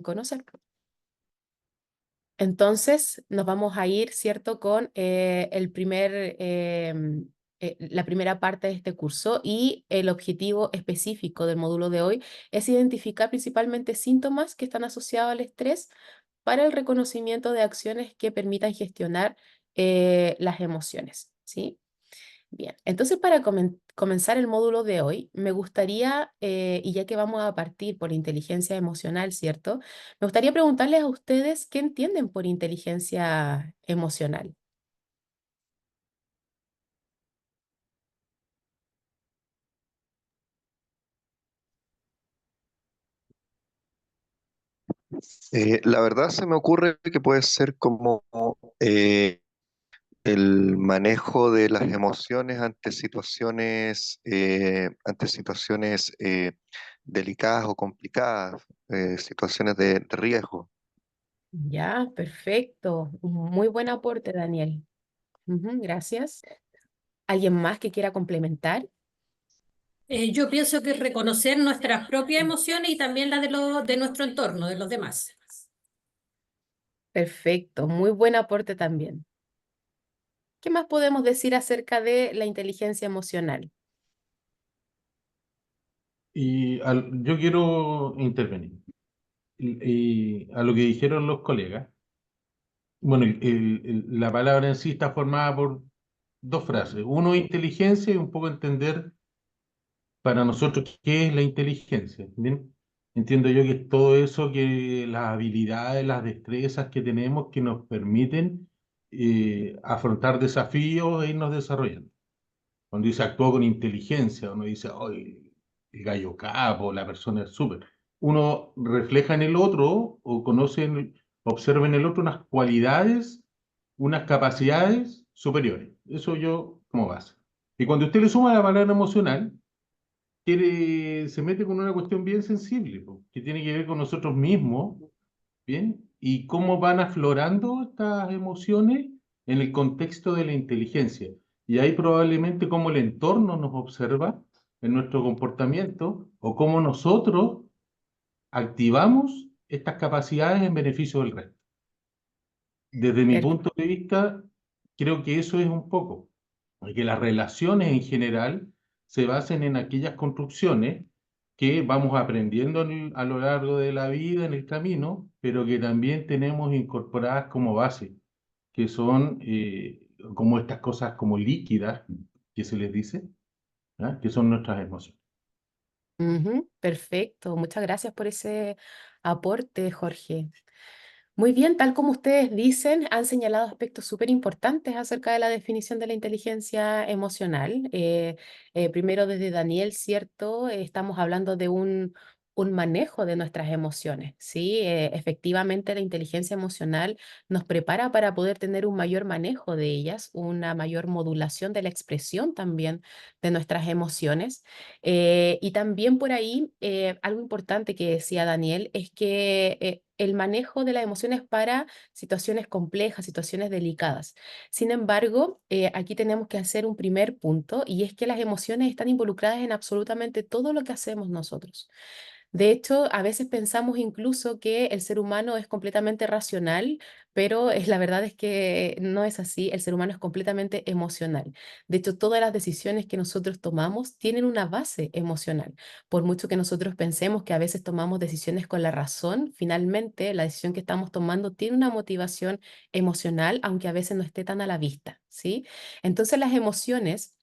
conocer. Entonces, nos vamos a ir, ¿cierto?, con la primera parte de este curso y el objetivo específico del módulo de hoy es identificar principalmente síntomas que están asociados al estrés para el reconocimiento de acciones que permitan gestionar las emociones, ¿sí? Bien, entonces para comenzar el módulo de hoy, me gustaría, y ya que vamos a partir por inteligencia emocional, ¿cierto? Me gustaría preguntarles a ustedes qué entienden por inteligencia emocional. La verdad se me ocurre que puede ser como eh, el manejo de las emociones ante situaciones delicadas o complicadas, situaciones de riesgo. Ya, perfecto. Un muy buen aporte, Daniel. Ujú, gracias. ¿Alguien más que quiera complementar? Yo pienso que es reconocer nuestras propias emociones y también las de nuestro entorno, de los demás. Perfecto, muy buen aporte también. ¿Qué más podemos decir acerca de la inteligencia emocional? Yo quiero intervenir. Y a lo que dijeron los colegas, bueno, la palabra en sí está formada por dos frases. Uno, inteligencia y un poco entender para nosotros qué es la inteligencia. ¿Bien? Entiendo yo que es todo eso, que las habilidades, las destrezas que tenemos que nos permiten afrontar desafíos e irnos desarrollando. Cuando dice actúa con inteligencia, uno dice, "Ay, el gallo capo, la persona es súper". Uno refleja en el otro o observa en el otro unas cualidades, unas capacidades superiores. Eso yo como base. Y cuando usted le suma la palabra emocional, se mete con una cuestión bien sensible, po, que tiene que ver con nosotros mismos, ¿bien? Y cómo van aflorando estas emociones en el contexto de la inteligencia. Y ahí probablemente cómo el entorno nos observa en nuestro comportamiento o cómo nosotros activamos estas capacidades en beneficio del resto. Desde mi Per- punto de vista, creo que eso es un poco, que las relaciones en general se basen en aquellas construcciones que vamos aprendiendo a lo largo de la vida, en el camino, pero que también tenemos incorporadas como base, que son como estas cosas como líquidas, que se les dice, ¿ah? Que son nuestras emociones. Ujú, perfecto, muchas gracias por ese aporte, Jorge. Muy bien, tal como ustedes dicen, han señalado aspectos súper importantes acerca de la definición de la inteligencia emocional. Primero, desde Daniel, ¿cierto? Estamos hablando de un manejo de nuestras emociones, ¿sí? Efectivamente, la inteligencia emocional nos prepara para poder tener un mayor manejo de ellas, una mayor modulación de la expresión también de nuestras emociones. Y también por ahí, algo importante que decía Daniel es que el manejo de las emociones para situaciones complejas, situaciones delicadas. Sin embargo, aquí tenemos que hacer un primer punto y es que las emociones están involucradas en absolutamente todo lo que hacemos nosotros. De hecho, a veces pensamos incluso que el ser humano es completamente racional, pero la verdad es que no es así. El ser humano es completamente emocional. De hecho, todas las decisiones que nosotros tomamos tienen una base emocional. Por mucho que nosotros pensemos que a veces tomamos decisiones con la razón, finalmente la decisión que estamos tomando tiene una motivación emocional, aunque a veces no esté tan a la vista, ¿sí? Entonces, las emociones,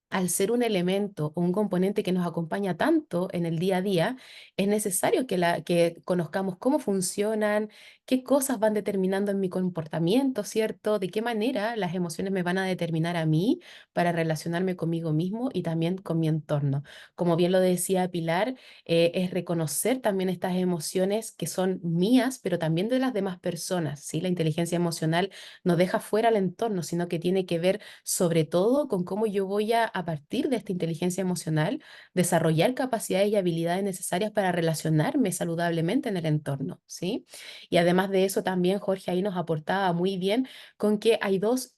al ser un elemento o un componente que nos acompaña tanto en el día a día, es necesario que conozcamos cómo funcionan, qué cosas van determinando en mi comportamiento, ¿cierto? De qué manera las emociones me van a determinar a mí para relacionarme conmigo mismo y también con mi entorno. Como bien lo decía Pilar, es reconocer también estas emociones que son mías, pero también de las demás personas, ¿sí? La inteligencia emocional no deja fuera al entorno, sino que tiene que ver sobre todo con cómo yo voy a partir de esta inteligencia emocional, desarrollar capacidades y habilidades necesarias para relacionarme saludablemente en el entorno, ¿sí? Y además de eso, también Jorge ahí nos aportaba muy bien con que hay dos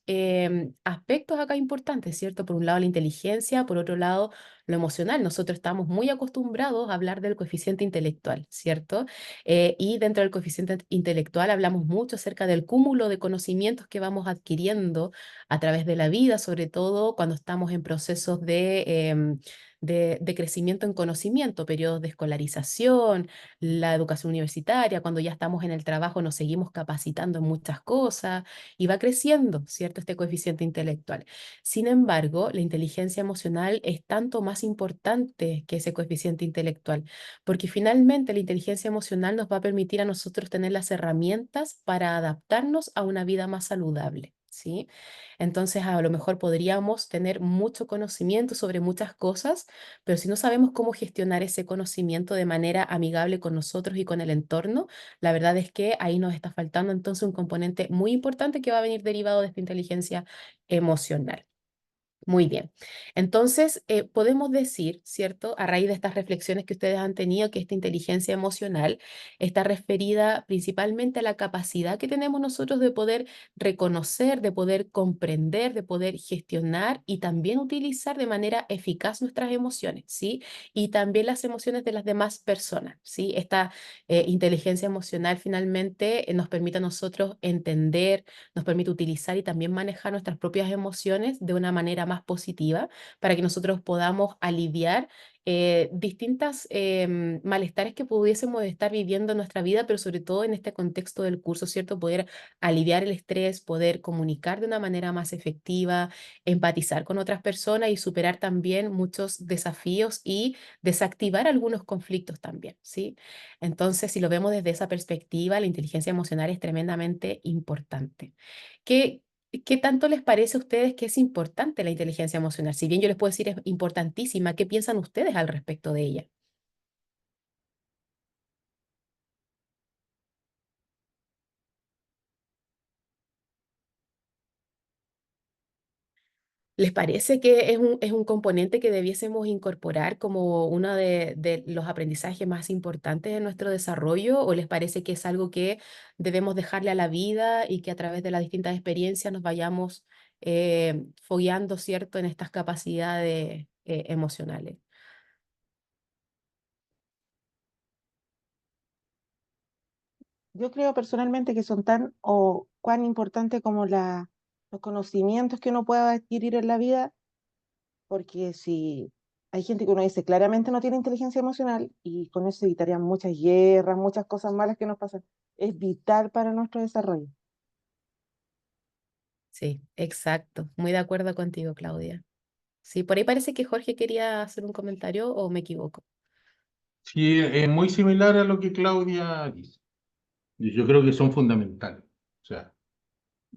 aspectos acá importantes, ¿cierto? Por un lado, la inteligencia, por otro lado, lo emocional. Nosotros estamos muy acostumbrados a hablar del coeficiente intelectual, ¿cierto? Y dentro del coeficiente intelectual hablamos mucho acerca del cúmulo de conocimientos que vamos adquiriendo a través de la vida, sobre todo cuando estamos en procesos de crecimiento en conocimiento, periodos de escolarización, la educación universitaria, cuando ya estamos en el trabajo nos seguimos capacitando en muchas cosas y va creciendo, ¿cierto? Este coeficiente intelectual. Sin embargo, la inteligencia emocional es tanto más importante que ese coeficiente intelectual, porque finalmente la inteligencia emocional nos va a permitir a nosotros tener las herramientas para adaptarnos a una vida más saludable, ¿sí? Entonces, a lo mejor podríamos tener mucho conocimiento sobre muchas cosas, pero si no sabemos cómo gestionar ese conocimiento de manera amigable con nosotros y con el entorno, la verdad es que ahí nos está faltando entonces un componente muy importante que va a venir derivado de esta inteligencia emocional. Muy bien. Entonces, podemos decir, ¿cierto? A raíz de estas reflexiones que ustedes han tenido, que esta inteligencia emocional está referida principalmente a la capacidad que tenemos nosotros de poder reconocer, de poder comprender, de poder gestionar y también utilizar de manera eficaz nuestras emociones, ¿sí? Y también las emociones de las demás personas, ¿sí? Esta inteligencia emocional finalmente nos permite a nosotros entender, nos permite utilizar y también manejar nuestras propias emociones de una manera más positiva para que nosotros podamos aliviar distintas malestares que pudiésemos estar viviendo en nuestra vida, pero sobre todo en este contexto del curso, ¿cierto? Poder aliviar el estrés, poder comunicar de una manera más efectiva, empatizar con otras personas y superar también muchos desafíos y desactivar algunos conflictos también, ¿sí? Entonces, si lo vemos desde esa perspectiva, la inteligencia emocional es tremendamente importante. ¿Qué, qué tanto les parece a ustedes que es importante la inteligencia emocional? Si bien yo les puedo decir es importantísima, ¿qué piensan ustedes al respecto de ella? ¿Les parece que es un componente que debiésemos incorporar como uno de los aprendizajes más importantes de nuestro desarrollo? ¿O les parece que es algo que debemos dejarle a la vida y que a través de las distintas experiencias nos vayamos fogueando, ¿cierto?, en estas capacidades emocionales? Yo creo personalmente que son tan o cuán importantes como los conocimientos que uno pueda adquirir en la vida, porque si hay gente que uno dice claramente no tiene inteligencia emocional y con eso evitarían muchas guerras, muchas cosas malas que nos pasan. Es vital para nuestro desarrollo. Sí, exacto. Muy de acuerdo contigo, Claudia. Sí, por ahí parece que Jorge quería hacer un comentario o me equivoco. Sí, es muy similar a lo que Claudia dice. Yo creo que son fundamentales. O sea,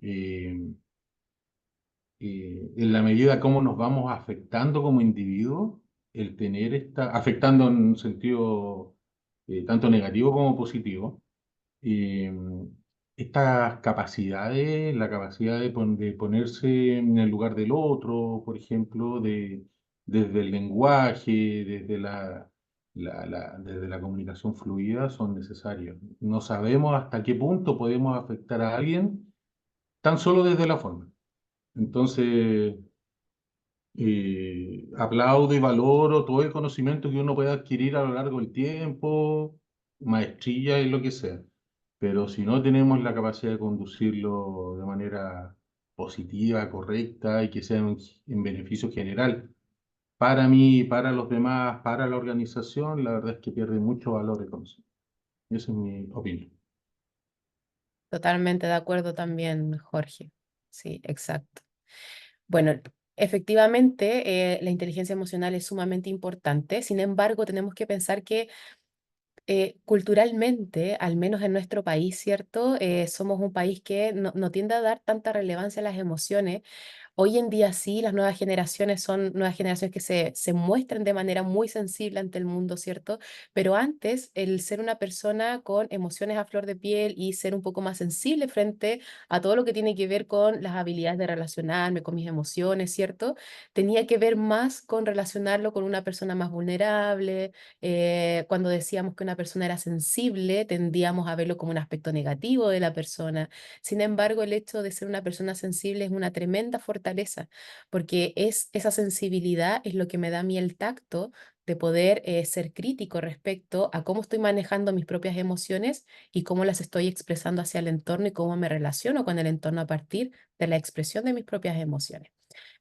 eh, en la medida como nos vamos afectando como individuos, el tener afectando en un sentido tanto negativo como positivo, eh, estas capacidades, la capacidad de ponerse en el lugar del otro, por ejemplo, desde el lenguaje, desde la comunicación fluida, son necesarios. No sabemos hasta qué punto podemos afectar a alguien tan solo desde la forma. Entonces, aplaudo y valoro todo el conocimiento que uno puede adquirir a lo largo del tiempo, maestría y lo que sea. Pero si no tenemos la capacidad de conducirlo de manera positiva, correcta y que sea en beneficio general para mí, para los demás, para la organización, la verdad es que pierde mucho valor el conocimiento. Esa es mi opinión. Totalmente de acuerdo también, Jorge. Sí, exacto. Bueno, efectivamente, la inteligencia emocional es sumamente importante. Sin embargo, tenemos que pensar que culturalmente, al menos en nuestro país, ¿cierto? Somos un país que no tiende a dar tanta relevancia a las emociones. Hoy en día sí, las nuevas generaciones son nuevas generaciones que se muestran de manera muy sensible ante el mundo, ¿cierto? Pero antes, el ser una persona con emociones a flor de piel y ser un poco más sensible frente a todo lo que tiene que ver con las habilidades de relacionarme con mis emociones, ¿cierto? Tenía que ver más con relacionarlo con una persona más vulnerable. Cuando decíamos que una persona era sensible, tendíamos a verlo como un aspecto negativo de la persona. Sin embargo, el hecho de ser una persona sensible es una tremenda fortaleza fortaleza, porque esa sensibilidad es lo que me da a mí el tacto de poder ser crítico respecto a cómo estoy manejando mis propias emociones y cómo las estoy expresando hacia el entorno y cómo me relaciono con el entorno a partir de la expresión de mis propias emociones.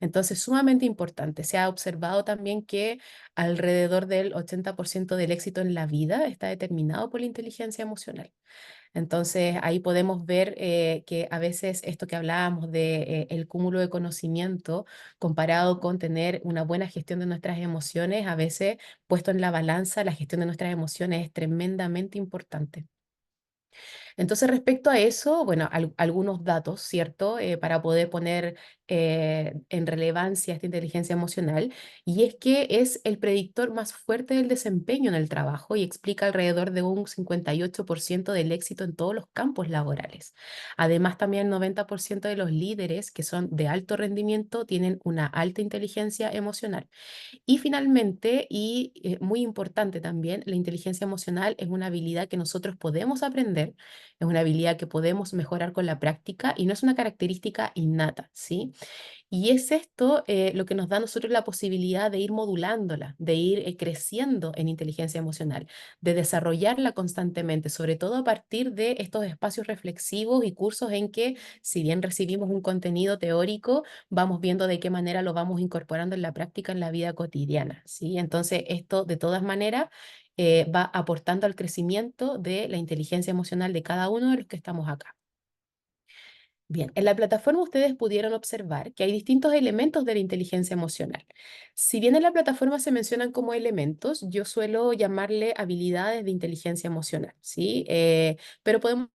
Entonces, sumamente importante. Se ha observado también que alrededor del 80% del éxito en la vida está determinado por la inteligencia emocional. Entonces, ahí podemos ver que a veces esto que hablábamos de el cúmulo de conocimiento comparado con tener una buena gestión de nuestras emociones, a veces puesto en la balanza, la gestión de nuestras emociones es tremendamente importante. Entonces, respecto a eso, bueno, algunos datos, ¿cierto? Para poder poner en relevancia esta inteligencia emocional, y es que es el predictor más fuerte del desempeño en el trabajo y explica alrededor de un 58% del éxito en todos los campos laborales. Además, también el 90% de los líderes que son de alto rendimiento tienen una alta inteligencia emocional. Y finalmente, y muy importante también, la inteligencia emocional es una habilidad que nosotros podemos aprender, es una habilidad que podemos mejorar con la práctica y no es una característica innata, ¿sí? Y es esto lo que nos da a nosotros la posibilidad de ir modulándola, de ir creciendo en inteligencia emocional, de desarrollarla constantemente, sobre todo a partir de estos espacios reflexivos y cursos en que, si bien recibimos un contenido teórico, vamos viendo de qué manera lo vamos incorporando en la práctica en la vida cotidiana, ¿sí? Entonces, esto de todas maneras va aportando al crecimiento de la inteligencia emocional de cada uno de los que estamos acá. Bien, en la plataforma ustedes pudieron observar que hay distintos elementos de la inteligencia emocional. Si bien en la plataforma se mencionan como elementos, yo suelo llamarle habilidades de inteligencia emocional, ¿sí? Pero podemos.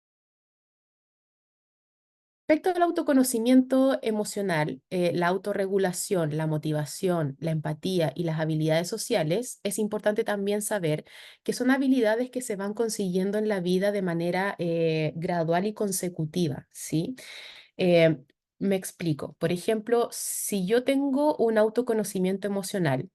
Respecto al autoconocimiento emocional, la autorregulación, la motivación, la empatía y las habilidades sociales, es importante también saber que son habilidades que se van consiguiendo en la vida de manera gradual y consecutiva, ¿sí? Eh, Me explico. Por ejemplo, si yo tengo un autoconocimiento emocional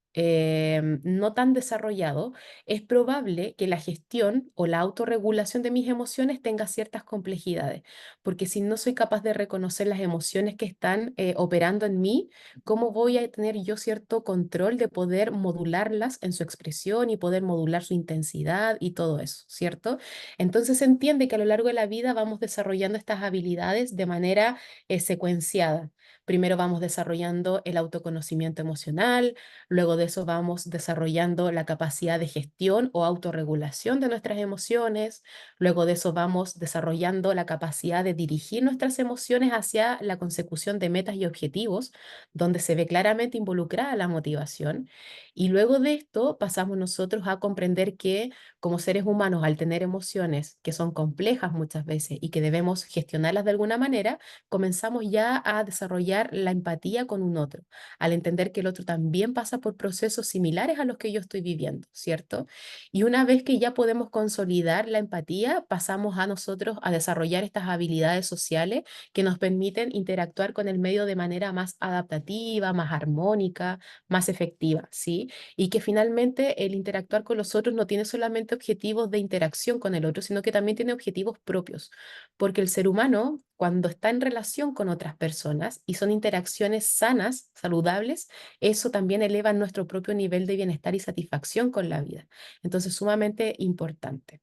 no tan desarrollado, es probable que la gestión o la autorregulación de mis emociones tenga ciertas complejidades, porque si no soy capaz de reconocer las emociones que están operando en mí, ¿cómo voy a tener yo cierto control de poder modularlas en su expresión y poder modular su intensidad y todo eso, ¿cierto? Entonces se entiende que a lo largo de la vida vamos desarrollando estas habilidades de manera secuenciada. Primero vamos desarrollando el autoconocimiento emocional, luego de eso vamos desarrollando la capacidad de gestión o autorregulación de nuestras emociones, luego de eso vamos desarrollando la capacidad de dirigir nuestras emociones hacia la consecución de metas y objetivos, donde se ve claramente involucrada la motivación. Y luego de esto pasamos nosotros a comprender que como seres humanos, al tener emociones que son complejas muchas veces y que debemos gestionarlas de alguna manera, comenzamos ya a desarrollar la empatía con un otro, al entender que el otro también pasa por procesos similares a los que yo estoy viviendo, ¿cierto? Y una vez que ya podemos consolidar la empatía, pasamos a nosotros a desarrollar estas habilidades sociales que nos permiten interactuar con el medio de manera más adaptativa, más armónica, más efectiva, ¿sí? Y que finalmente el interactuar con los otros no tiene solamente objetivos de interacción con el otro, sino que también tiene objetivos propios, porque el ser humano, cuando está en relación con otras personas y son interacciones sanas, saludables, eso también eleva nuestro propio nivel de bienestar y satisfacción con la vida. Entonces, sumamente importante.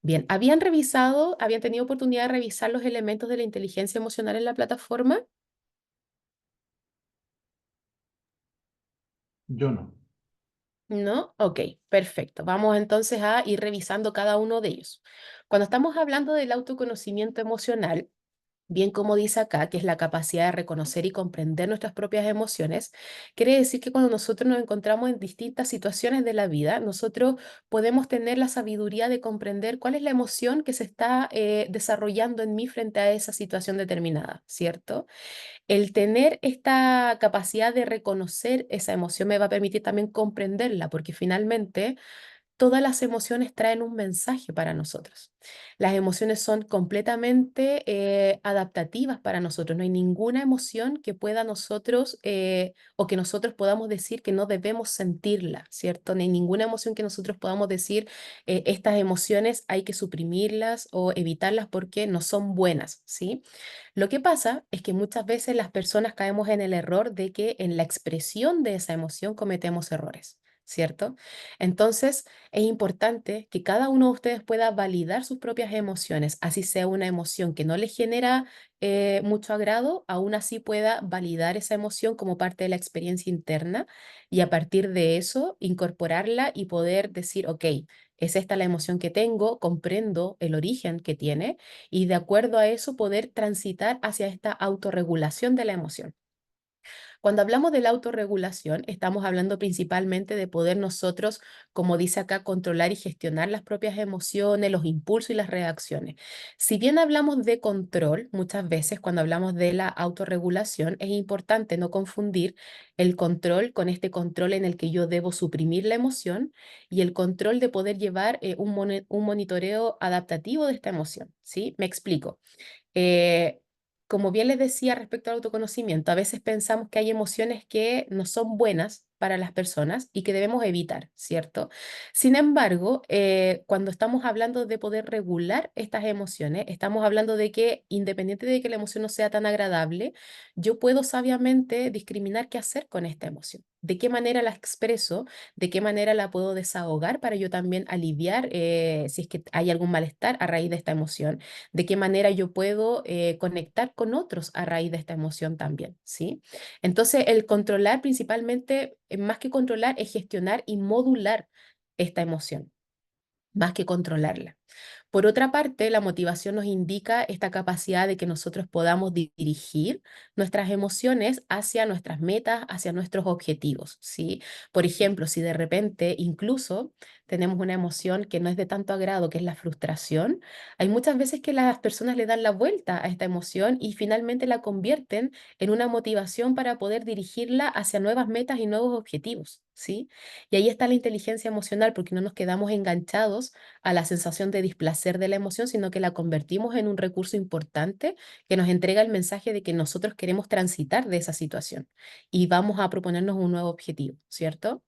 Bien, habían tenido oportunidad de revisar los elementos de la inteligencia emocional en la plataforma? Yo no. ¿No? Ok, perfecto. Vamos entonces a ir revisando cada uno de ellos. Cuando estamos hablando del autoconocimiento emocional, bien como dice acá, que es la capacidad de reconocer y comprender nuestras propias emociones, quiere decir que cuando nosotros nos encontramos en distintas situaciones de la vida, nosotros podemos tener la sabiduría de comprender cuál es la emoción que se está desarrollando en mí frente a esa situación determinada, ¿cierto? El tener esta capacidad de reconocer esa emoción me va a permitir también comprenderla, porque finalmente todas las emociones traen un mensaje para nosotros. Las emociones son completamente adaptativas para nosotros. No hay ninguna emoción que pueda nosotros o que nosotros podamos decir que no debemos sentirla, ¿cierto? No hay ninguna emoción que nosotros podamos decir estas emociones hay que suprimirlas o evitarlas porque no son buenas, ¿sí? Lo que pasa es que muchas veces las personas caemos en el error de que en la expresión de esa emoción cometemos errores, ¿cierto? Entonces, es importante que cada uno de ustedes pueda validar sus propias emociones, así sea una emoción que no les genera mucho agrado, aún así pueda validar esa emoción como parte de la experiencia interna y a partir de eso incorporarla y poder decir, ok, es esta la emoción que tengo, comprendo el origen que tiene y de acuerdo a eso poder transitar hacia esta autorregulación de la emoción. Cuando hablamos de la autorregulación, estamos hablando principalmente de poder nosotros, como dice acá, controlar y gestionar las propias emociones, los impulsos y las reacciones. Si bien hablamos de control, muchas veces cuando hablamos de la autorregulación, es importante no confundir el control con este control en el que yo debo suprimir la emoción y el control de poder llevar un monitoreo adaptativo de esta emoción. ¿Sí? Me explico. Eh, Como bien les decía respecto al autoconocimiento, a veces pensamos que hay emociones que no son buenas para las personas y que debemos evitar, ¿cierto? Sin embargo, cuando estamos hablando de poder regular estas emociones, estamos hablando de que independiente de que la emoción no sea tan agradable, yo puedo sabiamente discriminar qué hacer con esta emoción, de qué manera la expreso, de qué manera la puedo desahogar para yo también aliviar si es que hay algún malestar a raíz de esta emoción de qué manera yo puedo conectar con otros a raíz de esta emoción también, ¿sí? Entonces, el controlar principalmente, más que controlar, es gestionar y modular esta emoción, más que controlarla. Por otra parte, la motivación nos indica esta capacidad de que nosotros podamos dirigir nuestras emociones hacia nuestras metas, hacia nuestros objetivos, ¿sí? Por ejemplo, si de repente incluso tenemos una emoción que no es de tanto agrado, que es la frustración, hay muchas veces que las personas le dan la vuelta a esta emoción y finalmente la convierten en una motivación para poder dirigirla hacia nuevas metas y nuevos objetivos, ¿sí? Y ahí está la inteligencia emocional, porque no nos quedamos enganchados a la sensación de displacer de la emoción, sino que la convertimos en un recurso importante que nos entrega el mensaje de que nosotros queremos transitar de esa situación y vamos a proponernos un nuevo objetivo, ¿cierto?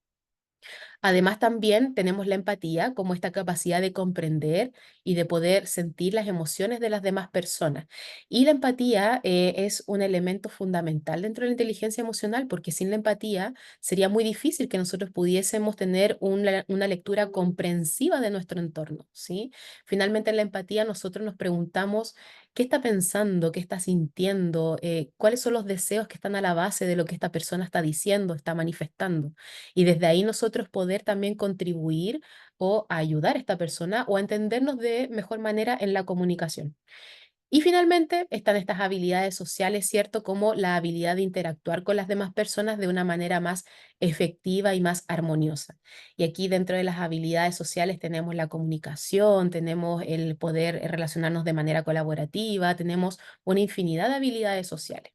Además, también tenemos la empatía como esta capacidad de comprender y de poder sentir las emociones de las demás personas. Y la empatía es un elemento fundamental dentro de la inteligencia emocional, porque sin la empatía sería muy difícil que nosotros pudiésemos tener una lectura comprensiva de nuestro entorno, ¿sí? Finalmente, en la empatía nosotros nos preguntamos qué está pensando, qué está sintiendo, cuáles son los deseos que están a la base de lo que esta persona está diciendo, está manifestando. Y desde ahí nosotros poder también contribuir o ayudar a esta persona o a entendernos de mejor manera en la comunicación. Y finalmente están estas habilidades sociales, ¿cierto? Como la habilidad de interactuar con las demás personas de una manera más efectiva y más armoniosa. Y aquí dentro de las habilidades sociales tenemos la comunicación, tenemos el poder relacionarnos de manera colaborativa, tenemos una infinidad de habilidades sociales.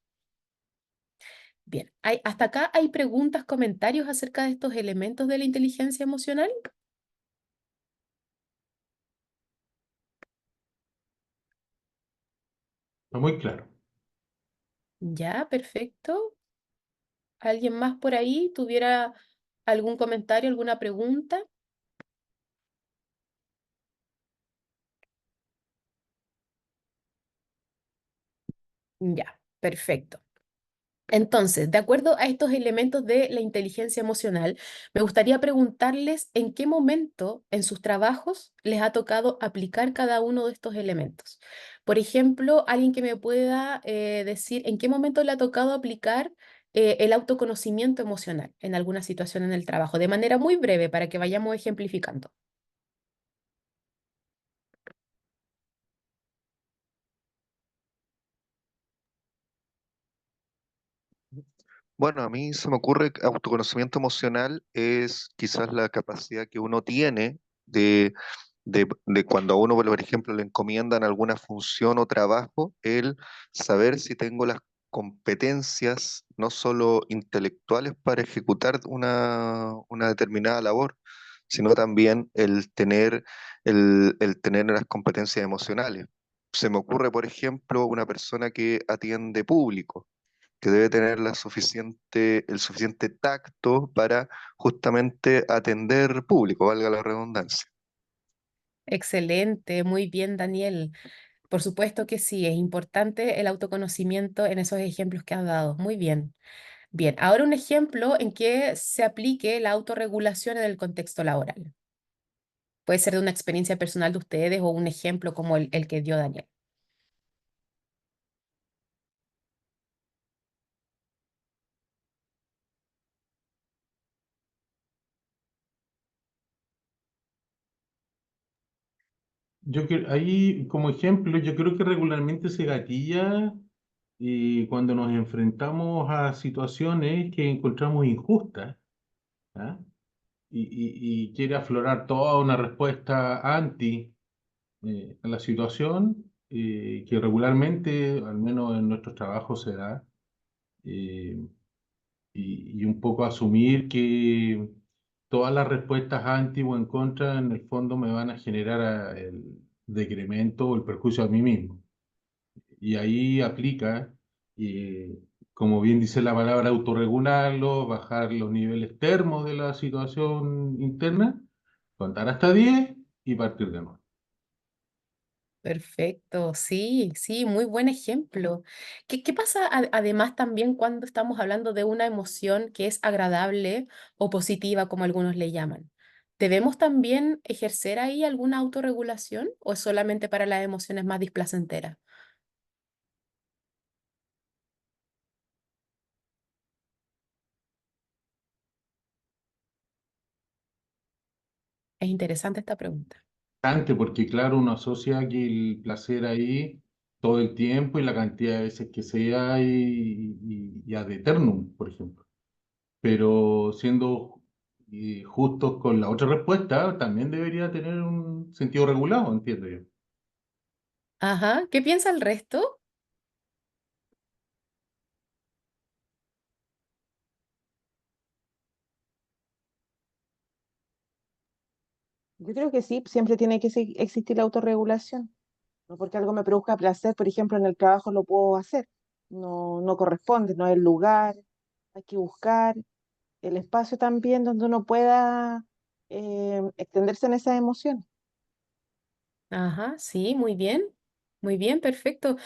Bien, hasta acá hay preguntas, comentarios acerca de estos elementos de la inteligencia emocional. Está muy claro. Ya, perfecto. ¿Alguien más por ahí tuviera algún comentario, alguna pregunta? Ya, perfecto. Entonces, de acuerdo a estos elementos de la inteligencia emocional, me gustaría preguntarles en qué momento en sus trabajos les ha tocado aplicar cada uno de estos elementos. Por ejemplo, alguien que me pueda decir en qué momento le ha tocado aplicar el autoconocimiento emocional en alguna situación en el trabajo, de manera muy breve para que vayamos ejemplificando. Bueno, a mí se me ocurre que autoconocimiento emocional es quizás la capacidad que uno tiene de cuando a uno, por ejemplo, le encomiendan alguna función o trabajo, el saber si tengo las competencias no solo intelectuales para ejecutar una determinada labor, sino también el tener las competencias emocionales. Se me ocurre, por ejemplo, una persona que atiende público, que debe tener el suficiente tacto para justamente atender público, valga la redundancia. Excelente, muy bien, Daniel. Por supuesto que sí, es importante el autoconocimiento en esos ejemplos que has dado. Muy bien. Bien, ahora un ejemplo en que se aplique la autorregulación en el contexto laboral. Puede ser de una experiencia personal de ustedes o un ejemplo como el que dio Daniel. Ahí, como ejemplo, yo creo que regularmente se gatilla cuando nos enfrentamos a situaciones que encontramos injustas, ¿ah? Y quiere aflorar toda una respuesta anti a la situación, que regularmente, al menos en nuestros trabajos, se da, eh, y un poco asumir que todas las respuestas anti o en contra, en el fondo, me van a generar el decremento o el perjuicio a mí mismo. Y ahí aplica, eh, como bien dice la palabra, autorregularlo, bajar los niveles termos de la situación interna, contar hasta 10 y partir de nuevo. Perfecto, sí, sí, muy buen ejemplo. ¿Qué pasa además también cuando estamos hablando de una emoción que es agradable o positiva, como algunos le llaman? ¿Debemos también ejercer ahí alguna autorregulación o es solamente para las emociones más displacenteras? Es interesante esta pregunta. Porque claro, uno asocia que el placer ahí todo el tiempo y la cantidad de veces que sea y ad eternum, por ejemplo. Pero siendo justos con la otra respuesta, también debería tener un sentido regulado, entiendo yo. Ajá, ¿qué piensa el resto? Yo creo que sí, siempre tiene que existir la autorregulación. No porque algo me produzca placer, por ejemplo, en el trabajo lo puedo hacer. No, no corresponde, no es el lugar. Hay que buscar el espacio también donde uno pueda extenderse en esas emociones. Ajá, sí, muy bien, perfecto.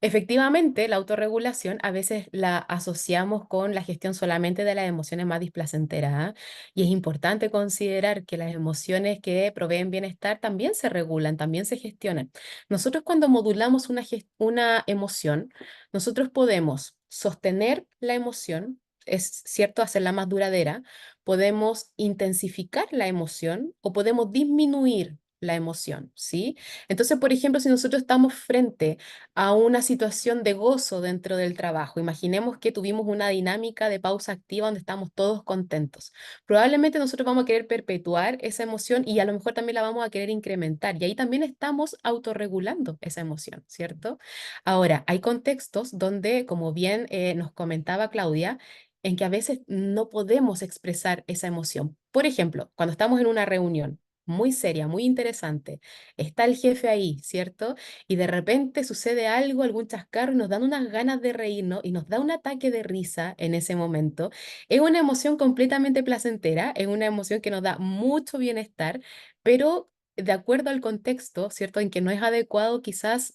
Efectivamente, la autorregulación a veces la asociamos con la gestión solamente de las emociones más displacenteras, ¿ah? Y es importante considerar que las emociones que proveen bienestar también se regulan, también se gestionan. Nosotros cuando modulamos una emoción, nosotros podemos sostener la emoción, es cierto, hacerla más duradera, podemos intensificar la emoción o podemos disminuir la emoción, ¿sí? Entonces, por ejemplo, si nosotros estamos frente a una situación de gozo dentro del trabajo. Imaginemos que tuvimos una dinámica de pausa activa donde estamos todos contentos. Probablemente nosotros vamos a querer perpetuar esa emoción y a lo mejor también la vamos a querer incrementar. Y ahí también estamos autorregulando esa emoción, ¿cierto? Ahora, hay contextos donde, como bien nos comentaba Claudia, en que a veces no podemos expresar esa emoción. Por ejemplo, cuando estamos en una reunión muy seria, muy interesante, está el jefe ahí, ¿cierto? Y de repente sucede algo, algún chascarro y nos dan unas ganas de reírnos y nos da un ataque de risa en ese momento. Es una emoción completamente placentera, es una emoción que nos da mucho bienestar, pero de acuerdo al contexto, ¿cierto? En que no es adecuado quizás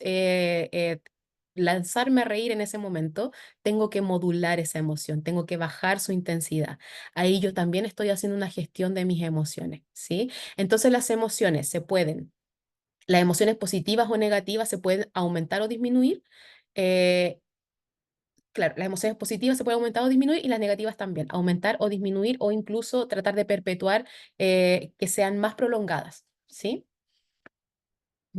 lanzarme a reír en ese momento, tengo que modular esa emoción, tengo que bajar su intensidad. Ahí yo también estoy haciendo una gestión de mis emociones, ¿sí? Entonces las emociones se pueden las emociones positivas o negativas se pueden aumentar o disminuir. Eh, claro, las emociones positivas se pueden aumentar o disminuir y las negativas también, aumentar o disminuir o incluso tratar de perpetuar que sean más prolongadas, ¿sí?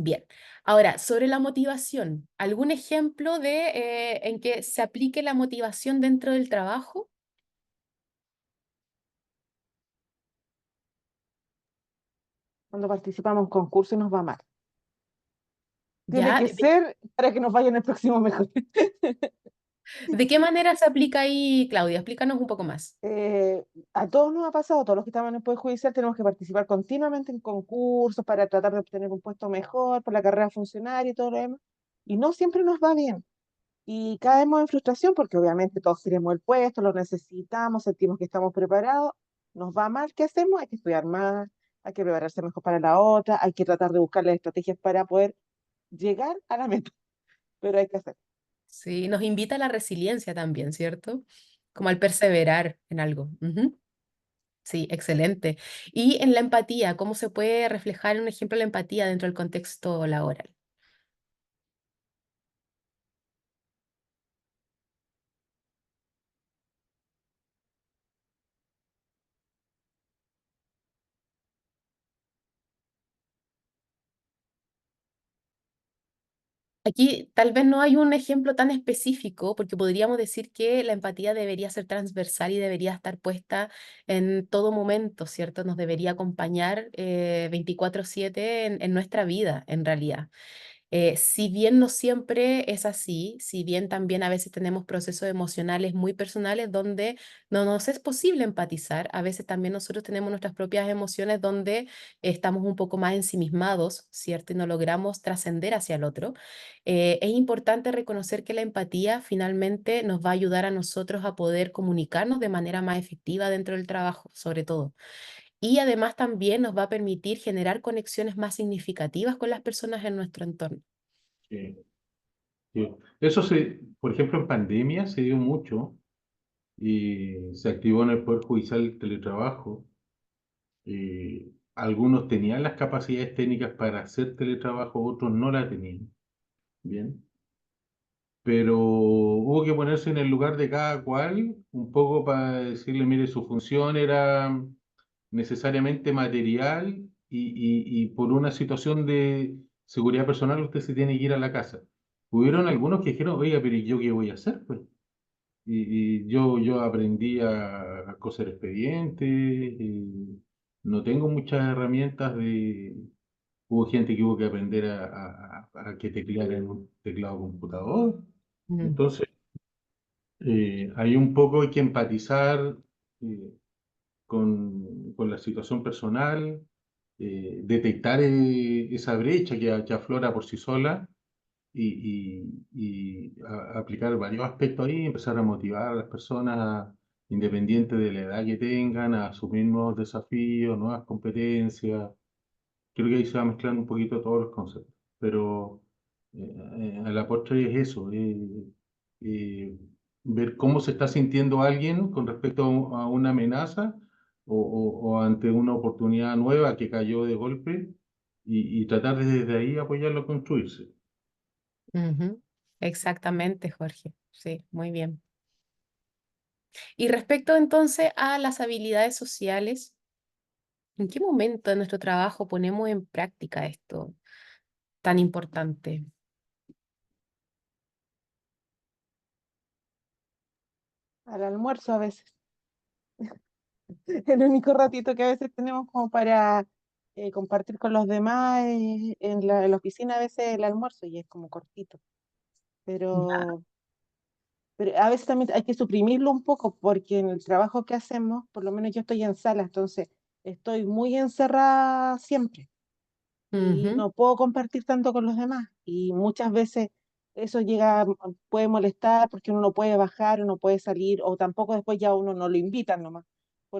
Bien. Ahora, sobre la motivación, ¿algún ejemplo de en que se aplique la motivación dentro del trabajo? Cuando participamos en concursos y nos va mal. Tiene Ya, que ser para que nos vaya en el próximo mejor. ¿De qué manera se aplica ahí, Claudia? Explícanos un poco más. A todos nos ha pasado, todos los que estamos en el Poder Judicial tenemos que participar continuamente en concursos para tratar de obtener un puesto mejor por la carrera funcionaria y todo lo demás. Y no siempre nos va bien. Y caemos en frustración porque obviamente todos queremos el puesto, lo necesitamos, sentimos que estamos preparados. Nos va mal, ¿qué hacemos? Hay que estudiar más, hay que prepararse mejor para la otra, hay que tratar de buscar las estrategias para poder llegar a la meta, pero hay que hacer. Sí, nos invita a la resiliencia también, ¿cierto? Como al perseverar en algo. Ujú. Sí, excelente. Y en la empatía, ¿cómo se puede reflejar en un ejemplo la empatía dentro del contexto laboral? Aquí tal vez no hay un ejemplo tan específico, porque podríamos decir que la empatía debería ser transversal y debería estar puesta en todo momento, ¿cierto? Nos debería acompañar 24/7 en nuestra vida, en realidad. Si bien no siempre es así, si bien también a veces tenemos procesos emocionales muy personales donde no nos es posible empatizar, a veces también nosotros tenemos nuestras propias emociones donde estamos un poco más ensimismados, ¿cierto? Y no logramos trascender hacia el otro. Es importante reconocer que la empatía finalmente nos va a ayudar a nosotros a poder comunicarnos de manera más efectiva dentro del trabajo, sobre todo. Y además también nos va a permitir generar conexiones más significativas con las personas en nuestro entorno. Sí, sí. Por ejemplo, en pandemia se dio mucho y se activó en el Poder Judicial el teletrabajo. Algunos tenían las capacidades técnicas para hacer teletrabajo, otros no la tenían. Bien. Pero hubo que ponerse en el lugar de cada cual, un poco para decirle, mire, su función era necesariamente material y por una situación de seguridad personal usted se tiene que ir a la casa. Hubieron algunos que dijeron, oiga, pero ¿y yo qué voy a hacer, pues? Y yo aprendí a coser expedientes, no tengo muchas herramientas de... Hubo gente que hubo que aprender a que teclear en un teclado computador. Mm, Entonces, hay un poco hay que empatizar eh, con la situación personal, detectar esa brecha que aflora por sí sola y aplicar varios aspectos ahí, empezar a motivar a las personas, independiente de la edad que tengan, a asumir nuevos desafíos, nuevas competencias. Creo que ahí se va mezclando un poquito todos los conceptos, pero a la postre es eso, eh, ver cómo se está sintiendo alguien con respecto a una amenaza o ante una oportunidad nueva que cayó de golpe y tratar de desde ahí apoyarlo a construirse. ujú. Exactamente, Jorge. Sí, muy bien. Y respecto entonces a las habilidades sociales, ¿en qué momento de nuestro trabajo ponemos en práctica esto tan importante? Al almuerzo a veces. El único ratito que a veces tenemos como para compartir con los demás en la oficina a veces el almuerzo y es como cortito. Ya. Pero a veces también hay que suprimirlo un poco porque en el trabajo que hacemos, por lo menos yo estoy en sala, entonces estoy muy encerrada siempre y Ujú, no puedo compartir tanto con los demás. Y muchas veces eso llega, puede molestar porque uno no puede bajar, uno puede salir, o tampoco después ya uno no lo invitan nomás,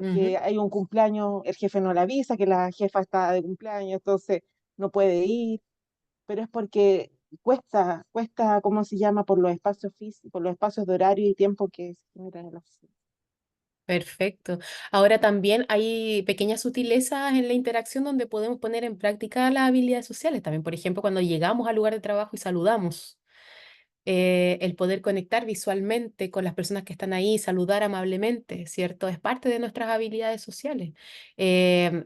ujú. porque hay un cumpleaños, el jefe no le avisa que la jefa está de cumpleaños, entonces no puede ir, pero es porque cuesta, ¿cómo se llama? Por los espacios físicos, por los espacios de horario y tiempo que se generan en la oficina. Perfecto. Ahora también hay pequeñas sutilezas en la interacción donde podemos poner en práctica las habilidades sociales. También, por ejemplo, cuando llegamos al lugar de trabajo y saludamos. El poder conectar visualmente con las personas que están ahí, saludar amablemente, ¿cierto? Es parte de nuestras habilidades sociales.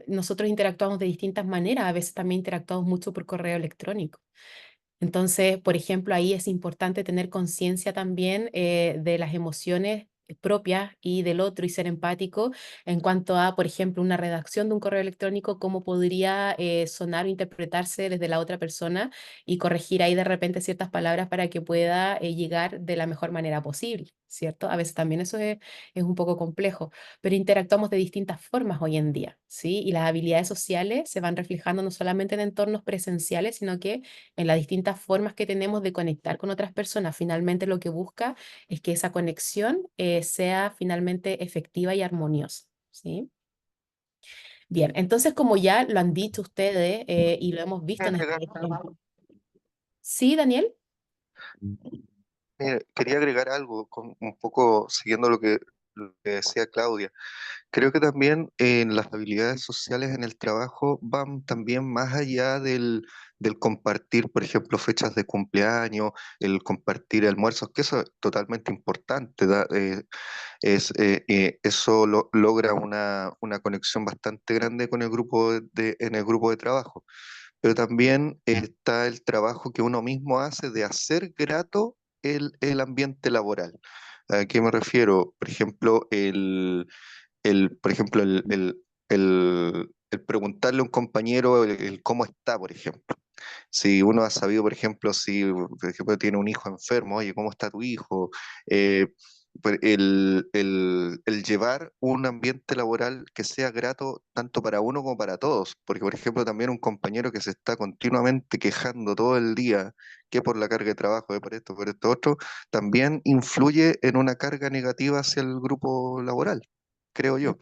Nosotros interactuamos de distintas maneras, a veces también interactuamos mucho por correo electrónico. Entonces, por ejemplo, ahí es importante tener conciencia también de las emociones propias y del otro y ser empático en cuanto a, por ejemplo, una redacción de un correo electrónico, cómo podría sonar o interpretarse desde la otra persona y corregir ahí de repente ciertas palabras para que pueda llegar de la mejor manera posible, ¿cierto? A veces también eso es un poco complejo, pero interactuamos de distintas formas hoy en día, ¿sí? Y las habilidades sociales se van reflejando no solamente en entornos presenciales, sino que en las distintas formas que tenemos de conectar con otras personas. Finalmente lo que busca es que esa conexión sea finalmente efectiva y armoniosa, ¿sí? Bien, entonces como ya lo han dicho ustedes y lo hemos visto en este ejemplo. ¿Sí, Daniel? Quería agregar algo, un poco siguiendo lo que decía Claudia. Creo que también las habilidades sociales en el trabajo van también más allá del compartir, por ejemplo, fechas de cumpleaños, el compartir almuerzos, que eso es totalmente importante. Eso logra una conexión bastante grande con el grupo en el grupo de trabajo. Pero también está el trabajo que uno mismo hace de hacer grato el ambiente laboral. ¿A qué me refiero? Por ejemplo, por ejemplo, el preguntarle a un compañero el cómo está, por ejemplo. Si uno ha sabido, por ejemplo, si por ejemplo, tiene un hijo enfermo, oye, ¿cómo está tu hijo? Eh, el llevar un ambiente laboral que sea grato tanto para uno como para todos, porque por ejemplo también un compañero que se está continuamente quejando todo el día, que por la carga de trabajo, que por esto otro, también influye en una carga negativa hacia el grupo laboral, creo yo.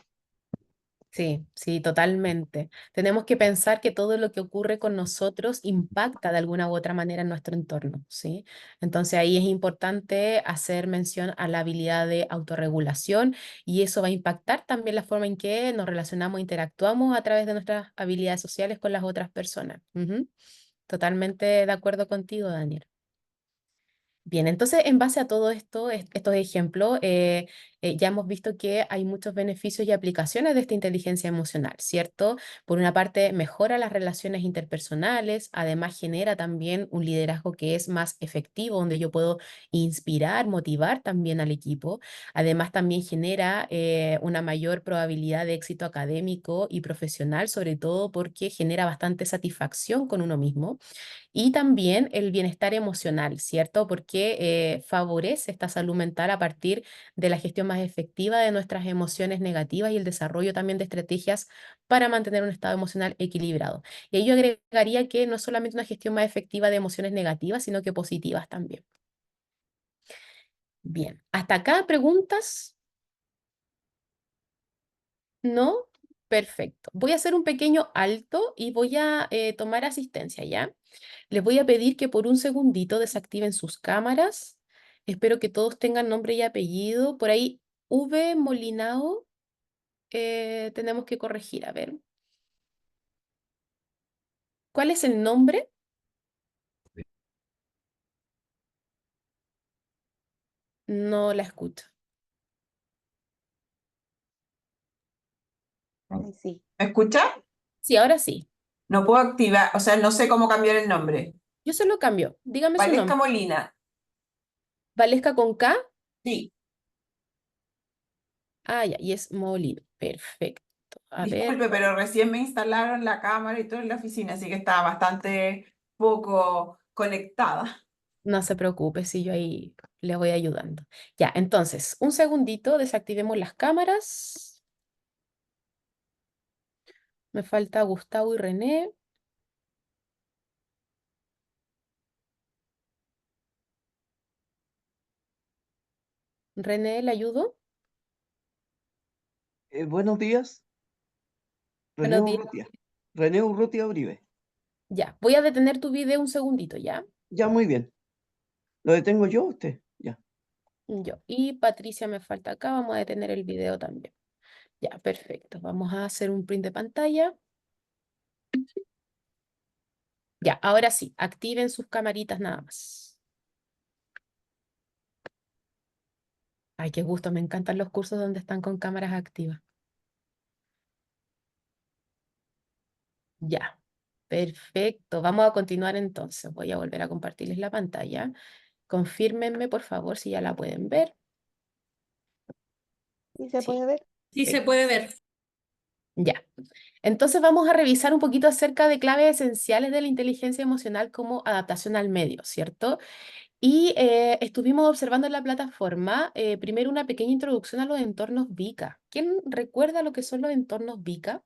Sí, sí, totalmente. Tenemos que pensar que todo lo que ocurre con nosotros impacta de alguna u otra manera en nuestro entorno, ¿sí? Entonces ahí es importante hacer mención a la habilidad de autorregulación y eso va a impactar también la forma en que nos relacionamos e interactuamos a través de nuestras habilidades sociales con las otras personas. Ujú. Totalmente de acuerdo contigo, Daniel. Bien, entonces en base a todo esto, estos ejemplos, ya hemos visto que hay muchos beneficios y aplicaciones de esta inteligencia emocional, ¿cierto? Por una parte, mejora las relaciones interpersonales, además genera también un liderazgo que es más efectivo, donde yo puedo inspirar, motivar también al equipo. Además, también genera una mayor probabilidad de éxito académico y profesional, sobre todo porque genera bastante satisfacción con uno mismo. Y también el bienestar emocional, ¿cierto? Porque favorece esta salud mental a partir de la gestión más efectiva de nuestras emociones negativas y el desarrollo también de estrategias para mantener un estado emocional equilibrado. Y ahí yo agregaría que no es solamente una gestión más efectiva de emociones negativas, sino que positivas también. Bien, hasta acá preguntas, ¿no? Perfecto. Voy a hacer un pequeño alto y voy a tomar asistencia, ¿ya? Les voy a pedir que por un segundito desactiven sus cámaras. Espero que todos tengan nombre y apellido. Por ahí, V. Molinao, tenemos que corregir. A ver, ¿cuál es el nombre? No la escucho. Ay, sí. ¿Me escucha? Sí, ahora sí. No puedo activar, o sea, no sé cómo cambiar el nombre. Yo se lo cambio. Dígame su Valesca nombre. Molina. Valesca con K. Sí, Ah, ya, y es Molino. Perfecto. A ver, disculpe, pero recién me instalaron la cámara y todo en la oficina, así que estaba bastante poco conectada. no se preocupe si yo ahí le voy ayudando. Ya, entonces, un segundito, desactivemos las cámaras. Me falta Gustavo y René. René, ¿le ayudo? Buenos días, René Buenos días. Urrutia. René Urrutia Uribe. Ya, voy a detener tu video un segundito, ¿ya? Ya, muy bien. ¿Lo detengo yo o usted? Ya. Yo. Y Patricia me falta acá, vamos a detener el video también. Ya, perfecto. Vamos a hacer un print de pantalla. Ya, ahora sí, activen sus camaritas nada más. Ay, qué gusto, me encantan los cursos donde están con cámaras activas. Ya, perfecto. Vamos a continuar entonces. Voy a volver a compartirles la pantalla. Confírmenme, por favor, si ya la pueden ver. ¿Sí se Sí. puede ver? Sí se puede ver. Ya. Entonces vamos a revisar un poquito acerca de claves esenciales de la inteligencia emocional como adaptación al medio, ¿cierto? Y estuvimos observando en la plataforma primero una pequeña introducción a los entornos VICA. ¿Quién recuerda lo que son los entornos VICA?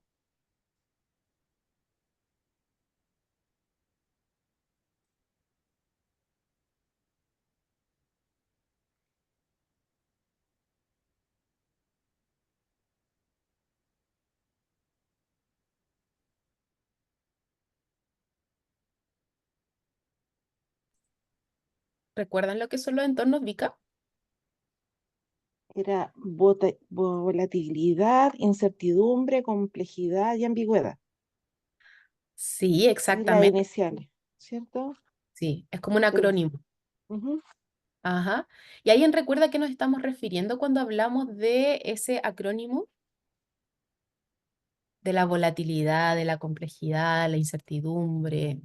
¿Recuerdan lo que son los entornos VICA? Era volatilidad, incertidumbre, complejidad y ambigüedad. Sí, Es la exactamente. inicial, ¿cierto? Sí, es como un Pero, acrónimo. ujú. Ajá. ¿Y alguien recuerda a qué nos estamos refiriendo cuando hablamos de ese acrónimo? De la volatilidad, de la complejidad, la incertidumbre.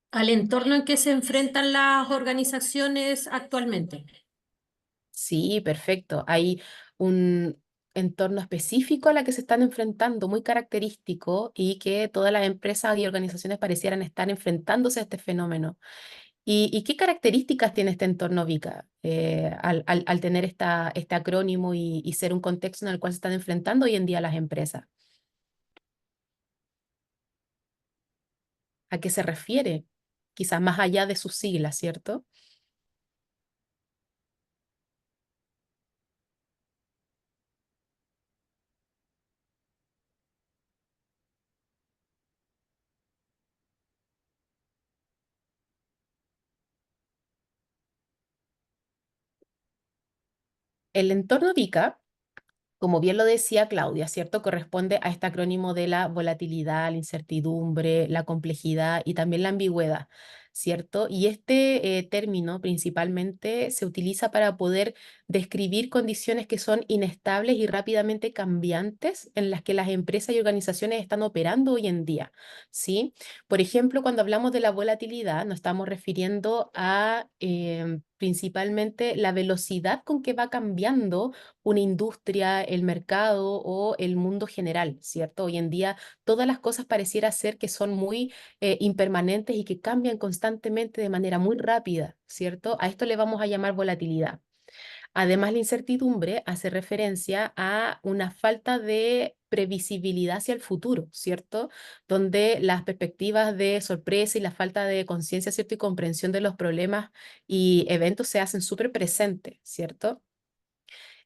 Al entorno en que se enfrentan las organizaciones actualmente. Sí, perfecto. Hay un entorno específico a la que se están enfrentando, muy característico, y que todas las empresas y organizaciones parecieran estar enfrentándose a este fenómeno. ¿Y qué características tiene este entorno VICA al tener este acrónimo y ser un contexto en el cual se están enfrentando hoy en día las empresas? ¿A qué se refiere? Quizás más allá de sus siglas, ¿cierto? El entorno VICA, como bien lo decía Claudia, ¿cierto? Corresponde a este acrónimo de la volatilidad, la incertidumbre, la complejidad y también la ambigüedad, ¿cierto? Y este término principalmente se utiliza para poder describir condiciones que son inestables y rápidamente cambiantes en las que las empresas y organizaciones están operando hoy en día, ¿sí? Por ejemplo, cuando hablamos de la volatilidad, nos estamos refiriendo a principalmente la velocidad con que va cambiando una industria, el mercado o el mundo general, ¿cierto? Hoy en día todas las cosas pareciera ser que son muy impermanentes y que cambian constantemente de manera muy rápida, ¿cierto? A esto le vamos a llamar volatilidad. Además, la incertidumbre hace referencia a una falta de previsibilidad hacia el futuro, ¿cierto? Donde las perspectivas de sorpresa y la falta de conciencia, ¿cierto? Y comprensión de los problemas y eventos se hacen súper presentes, ¿cierto?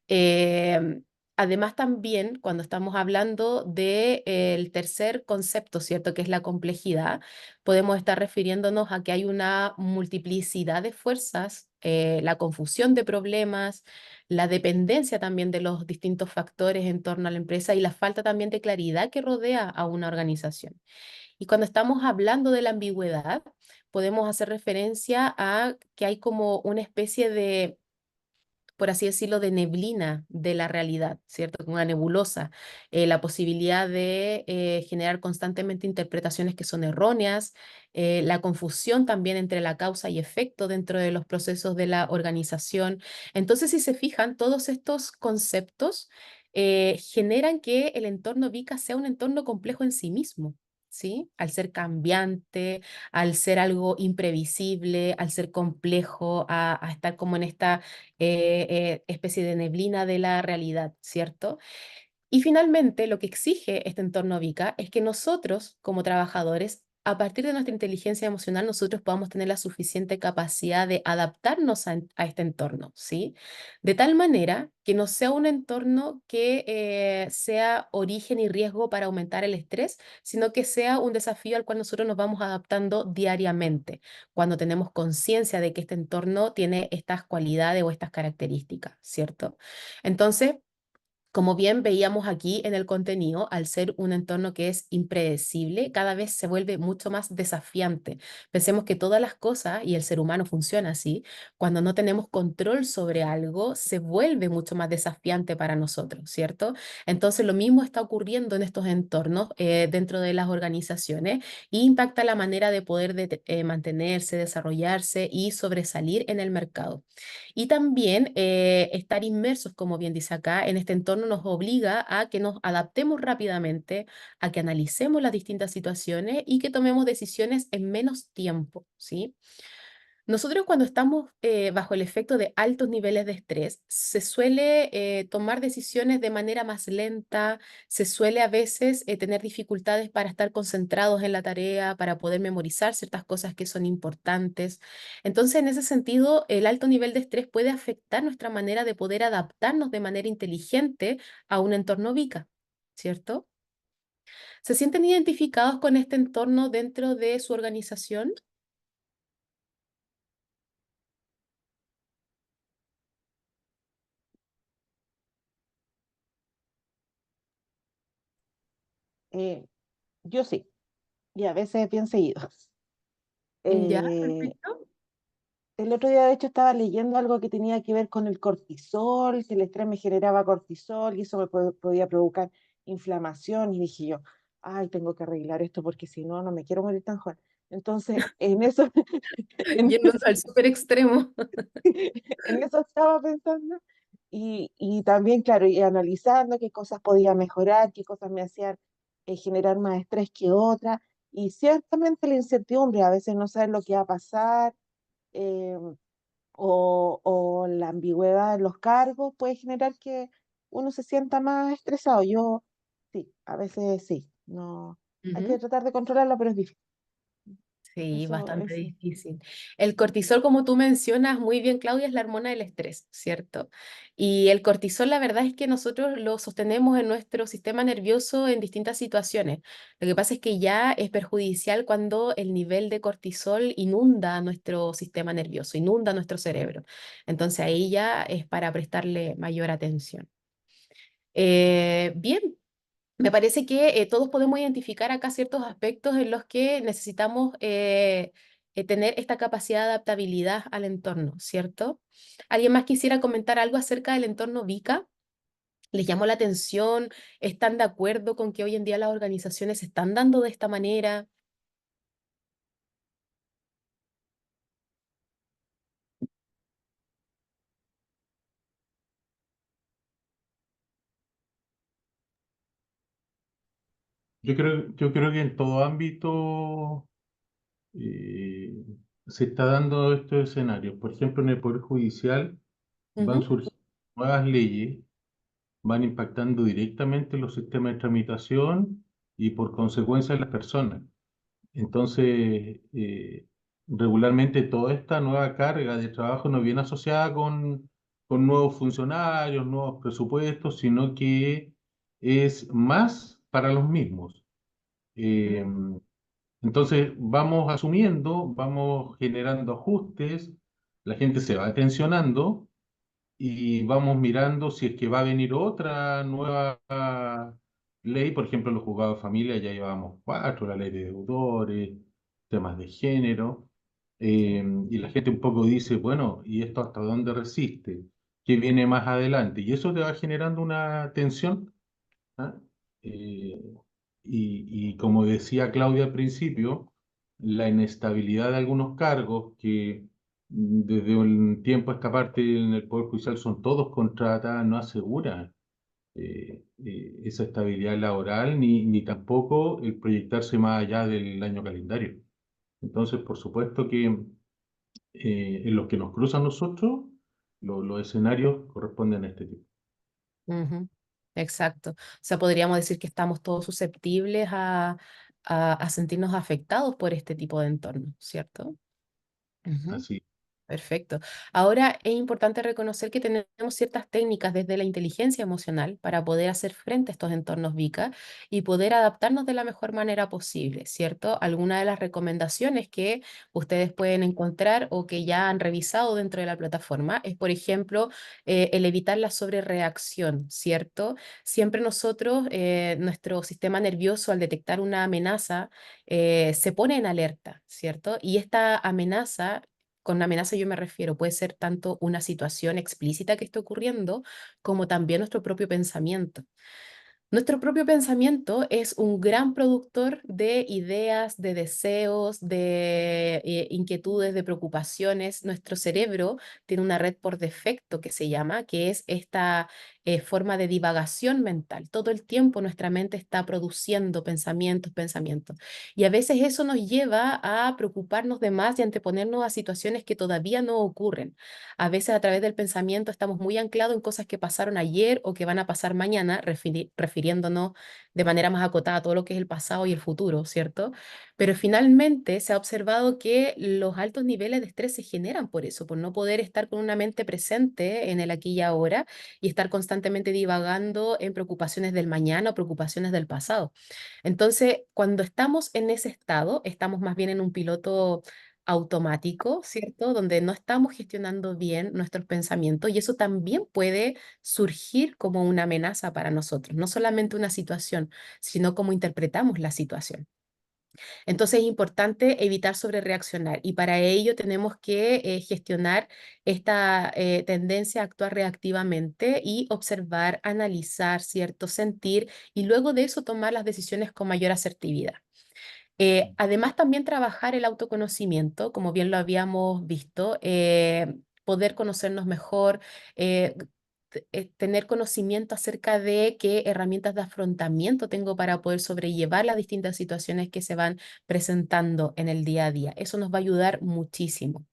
Em, Además, también cuando estamos hablando del tercer concepto, ¿cierto? Que es la complejidad, podemos estar refiriéndonos a que hay una multiplicidad de fuerzas, la confusión de problemas, la dependencia también de los distintos factores en torno a la empresa y la falta también de claridad que rodea a una organización. Y cuando estamos hablando de la ambigüedad, podemos hacer referencia a que hay como una especie de, por así decirlo, de neblina de la realidad, ¿cierto? Una nebulosa, la posibilidad de generar constantemente interpretaciones que son erróneas, la confusión también entre la causa y efecto dentro de los procesos de la organización. Entonces, si se fijan, todos estos conceptos generan que el entorno VICA sea un entorno complejo en sí mismo. ¿Sí? Al ser cambiante, al ser algo imprevisible, al ser complejo, a estar como en esta especie de neblina de la realidad, ¿cierto? Y finalmente, lo que exige este entorno VICA es que nosotros, como trabajadores, a partir de nuestra inteligencia emocional, nosotros podamos tener la suficiente capacidad de adaptarnos a este entorno, ¿sí? De tal manera que no sea un entorno que sea origen y riesgo para aumentar el estrés, sino que sea un desafío al cual nosotros nos vamos adaptando diariamente, cuando tenemos conciencia de que este entorno tiene estas cualidades o estas características, ¿cierto? Entonces, Como bien veíamos aquí en el contenido, al ser un entorno que es impredecible, cada vez se vuelve mucho más desafiante. Pensemos que todas las cosas, y el ser humano funciona así, cuando no tenemos control sobre algo, se vuelve mucho más desafiante para nosotros, ¿cierto? Entonces lo mismo está ocurriendo en estos entornos dentro de las organizaciones e impacta la manera de poder mantenerse, desarrollarse y sobresalir en el mercado. Y también estar inmersos, como bien dice acá, en este entorno nos obliga a que nos adaptemos rápidamente, a que analicemos las distintas situaciones y que tomemos decisiones en menos tiempo, ¿sí? Nosotros cuando estamos bajo el efecto de altos niveles de estrés, se suele tomar decisiones de manera más lenta, se suele a veces tener dificultades para estar concentrados en la tarea, para poder memorizar ciertas cosas que son importantes. Entonces, en ese sentido, el alto nivel de estrés puede afectar nuestra manera de poder adaptarnos de manera inteligente a un entorno VICA, ¿cierto? ¿Se sienten identificados con este entorno dentro de su organización? Eh, yo sí, y a veces bien seguido. Ya, Eh, perfecto. el otro día, de hecho, estaba leyendo algo que tenía que ver con el cortisol, que el estrés me generaba cortisol y eso me podía provocar inflamación. Y dije yo, ay, tengo que arreglar esto porque si no, no me quiero morir tan joven. Entonces, en eso, en Yéndose al súper extremo. en eso estaba pensando. Y también, claro, y analizando qué cosas podía mejorar, qué cosas me hacían generar más estrés que otras. Y ciertamente la incertidumbre, a veces no sabes lo que va a pasar. eh, o la ambigüedad en los cargos puede generar que uno se sienta más estresado. Yo, sí, a veces sí, no, hay que Ujú. tratar de controlarlo, pero es difícil. Sí, bastante Eso. difícil. El cortisol, como tú mencionas muy bien, Claudia, es la hormona del estrés, ¿cierto? Y el cortisol, la verdad es que nosotros lo sostenemos en nuestro sistema nervioso en distintas situaciones. Lo que pasa es que ya es perjudicial cuando el nivel de cortisol inunda nuestro sistema nervioso, inunda nuestro cerebro. Entonces ahí ya es para prestarle mayor atención. Bien, me parece que todos podemos identificar acá ciertos aspectos en los que necesitamos tener esta capacidad de adaptabilidad al entorno, ¿cierto? ¿Alguien más quisiera comentar algo acerca del entorno VICA? ¿Les llamó la atención? ¿Están de acuerdo con que hoy en día las organizaciones se están dando de esta manera? Yo creo que en todo ámbito eh, se está dando estos escenarios. Por ejemplo, en el Poder Judicial van Ujú, surgiendo nuevas leyes, van impactando directamente los sistemas de tramitación y por consecuencia las personas. Entonces, regularmente toda esta nueva carga de trabajo no viene asociada con nuevos funcionarios, nuevos presupuestos, sino que es más para los mismos. Eh, entonces, vamos asumiendo, vamos generando ajustes, la gente se va tensionando y vamos mirando si es que va a venir otra nueva ley. Por ejemplo, los juzgados de familia ya llevamos cuatro, la ley de deudores, temas de género, y la gente un poco dice, bueno, ¿y esto hasta dónde resiste? ¿Qué viene más adelante? Y eso te va generando una tensión. ¿Ah? Eh, y como decía Claudia al principio, la inestabilidad de algunos cargos que desde un tiempo a esta parte en el Poder Judicial son todos contratados, no asegura esa estabilidad laboral ni tampoco el proyectarse más allá del año calendario. Entonces, por supuesto que en los que nos cruzan nosotros, los escenarios corresponden a este tipo. ujú, exacto. O sea, podríamos decir que estamos todos susceptibles a sentirnos afectados por este tipo de entorno, ¿cierto? Ujú. Así. Perfecto. Ahora es importante reconocer que tenemos ciertas técnicas desde la inteligencia emocional para poder hacer frente a estos entornos VICA y poder adaptarnos de la mejor manera posible, ¿cierto? Algunas de las recomendaciones que ustedes pueden encontrar o que ya han revisado dentro de la plataforma es, por ejemplo, el evitar la sobrereacción, ¿cierto? Siempre nosotros, nuestro sistema nervioso al detectar una amenaza, se pone en alerta, ¿cierto? Y esta amenaza, con amenaza yo me refiero, puede ser tanto una situación explícita que esté ocurriendo, como también nuestro propio pensamiento. Nuestro propio pensamiento es un gran productor de ideas, de deseos, de inquietudes, de preocupaciones. Nuestro cerebro tiene una red por defecto que se llama, que es esta forma de divagación mental. Todo el tiempo nuestra mente está produciendo pensamientos, pensamientos. Y a veces eso nos lleva a preocuparnos de más y anteponernos a situaciones que todavía no ocurren. A veces a través del pensamiento estamos muy anclados en cosas que pasaron ayer o que van a pasar mañana, refiriéndonos de manera más acotada a todo lo que es el pasado y el futuro, ¿cierto? Pero finalmente se ha observado que los altos niveles de estrés se generan por eso, por no poder estar con una mente presente en el aquí y ahora y estar constantemente divagando en preocupaciones del mañana o preocupaciones del pasado. Entonces, cuando estamos en ese estado, estamos más bien en un piloto automático, ¿cierto? Donde no estamos gestionando bien nuestros pensamientos y eso también puede surgir como una amenaza para nosotros, no solamente una situación, sino cómo interpretamos la situación. Entonces es importante evitar sobrereaccionar y para ello tenemos que gestionar esta tendencia a actuar reactivamente y observar, analizar, ¿cierto? Sentir y luego de eso tomar las decisiones con mayor asertividad. Además, también trabajar el autoconocimiento, como bien lo habíamos visto, poder conocernos mejor, eh, tener conocimiento acerca de qué herramientas de afrontamiento tengo para poder sobrellevar las distintas situaciones que se van presentando en el día a día. Eso nos va a ayudar muchísimo.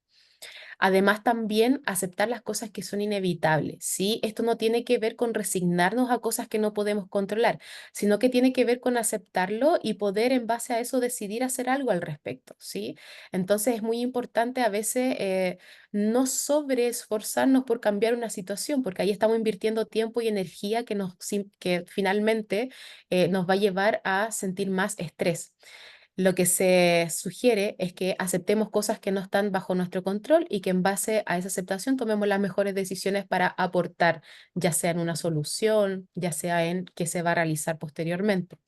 Además, también aceptar las cosas que son inevitables, ¿sí? Esto no tiene que ver con resignarnos a cosas que no podemos controlar, sino que tiene que ver con aceptarlo y poder en base a eso decidir hacer algo al respecto, ¿sí? Entonces es muy importante a veces no sobreesforzarnos por cambiar una situación, porque ahí estamos invirtiendo tiempo y energía que finalmente nos va a llevar a sentir más estrés. Lo que se sugiere es que aceptemos cosas que no están bajo nuestro control y que en base a esa aceptación tomemos las mejores decisiones para aportar, ya sea en una solución, ya sea en qué se va a realizar posteriormente.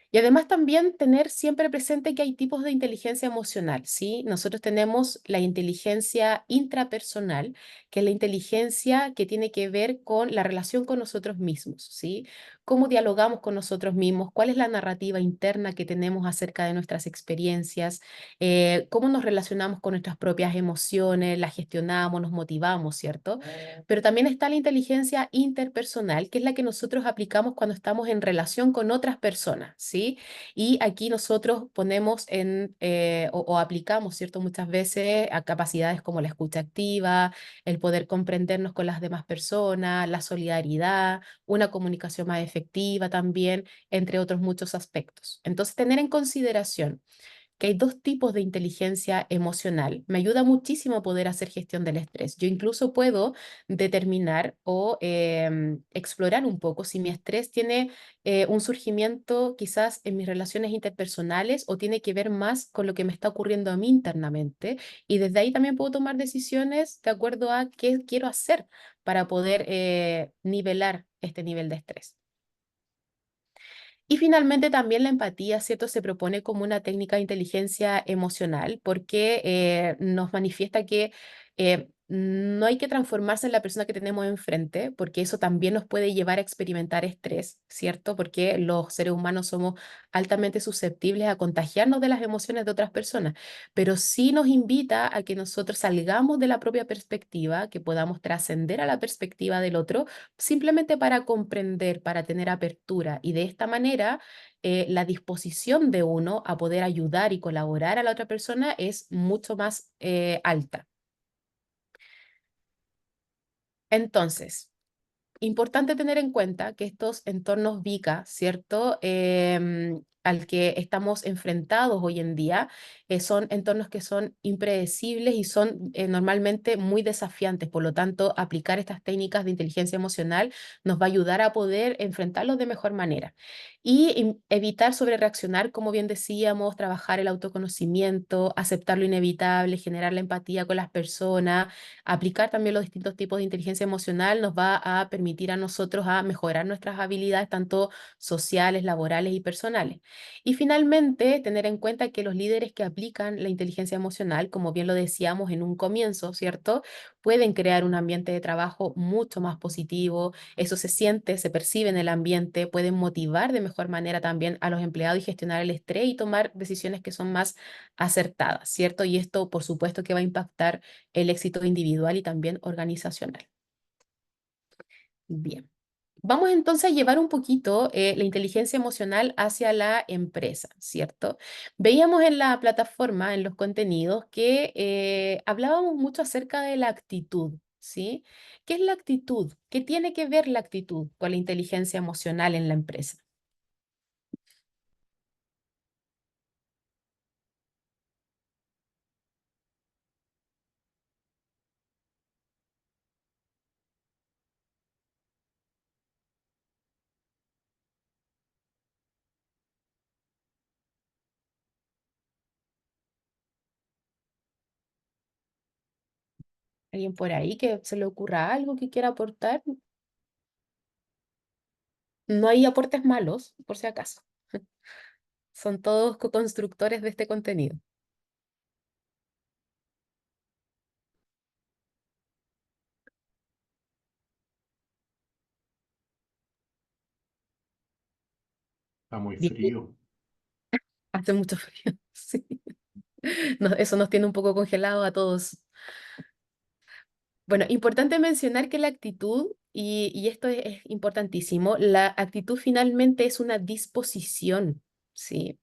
Y además también tener siempre presente que hay tipos de inteligencia emocional, ¿sí? Nosotros tenemos la inteligencia intrapersonal, que es la inteligencia que tiene que ver con la relación con nosotros mismos, ¿sí? Cómo dialogamos con nosotros mismos, cuál es la narrativa interna que tenemos acerca de nuestras experiencias, cómo nos relacionamos con nuestras propias emociones, las gestionamos, nos motivamos, ¿cierto? Pero también está la inteligencia interpersonal, que es la que nosotros aplicamos cuando estamos en relación con otras personas, ¿sí? Y aquí nosotros ponemos o aplicamos, ¿cierto? Muchas veces a capacidades como la escucha activa, el poder comprendernos con las demás personas, la solidaridad, una comunicación más efectiva también, entre otros muchos aspectos. Entonces, tener en consideración que hay dos tipos de inteligencia emocional. Me ayuda muchísimo poder hacer gestión del estrés. Yo incluso puedo determinar o explorar un poco si mi estrés tiene un surgimiento quizás en mis relaciones interpersonales o tiene que ver más con lo que me está ocurriendo a mí internamente. Y desde ahí también puedo tomar decisiones de acuerdo a qué quiero hacer para poder nivelar este nivel de estrés. Y finalmente también la empatía, ¿cierto? Se propone como una técnica de inteligencia emocional porque nos manifiesta que no hay que transformarse en la persona que tenemos enfrente, porque eso también nos puede llevar a experimentar estrés, ¿cierto? Porque los seres humanos somos altamente susceptibles a contagiarnos de las emociones de otras personas, pero sí nos invita a que nosotros salgamos de la propia perspectiva, que podamos trascender a la perspectiva del otro simplemente para comprender, para tener apertura y de esta manera la disposición de uno a poder ayudar y colaborar a la otra persona es mucho más alta. Entonces, importante tener en cuenta que estos entornos VICA, ¿cierto? al que estamos enfrentados hoy en día son entornos que son impredecibles y son normalmente muy desafiantes. Por lo tanto, aplicar estas técnicas de inteligencia emocional nos va a ayudar a poder enfrentarlos de mejor manera. Y evitar sobrereaccionar, como bien decíamos, trabajar el autoconocimiento, aceptar lo inevitable, generar la empatía con las personas, aplicar también los distintos tipos de inteligencia emocional nos va a permitir a nosotros a mejorar nuestras habilidades, tanto sociales, laborales y personales. Y finalmente, tener en cuenta que los líderes que aplican la inteligencia emocional, como bien lo decíamos en un comienzo, ¿cierto? Pueden crear un ambiente de trabajo mucho más positivo, eso se siente, se percibe en el ambiente, pueden motivar de mejor manera también a los empleados y gestionar el estrés y tomar decisiones que son más acertadas, ¿cierto? Y esto, por supuesto, que va a impactar el éxito individual y también organizacional. Bien. Vamos entonces a llevar un poquito la inteligencia emocional hacia la empresa, ¿cierto? Veíamos en la plataforma, en los contenidos, que hablábamos mucho acerca de la actitud, ¿sí? ¿Qué es la actitud? ¿Qué tiene que ver la actitud con la inteligencia emocional en la empresa? ¿Alguien por ahí que se le ocurra algo que quiera aportar? No hay aportes malos, por si acaso. Son todos co-constructores de este contenido. Está muy Bien, frío. hace mucho frío. Sí. Eso nos tiene un poco congelados a todos. Bueno, importante mencionar que la actitud, y esto es importantísimo, la actitud finalmente es una disposición, ¿sí?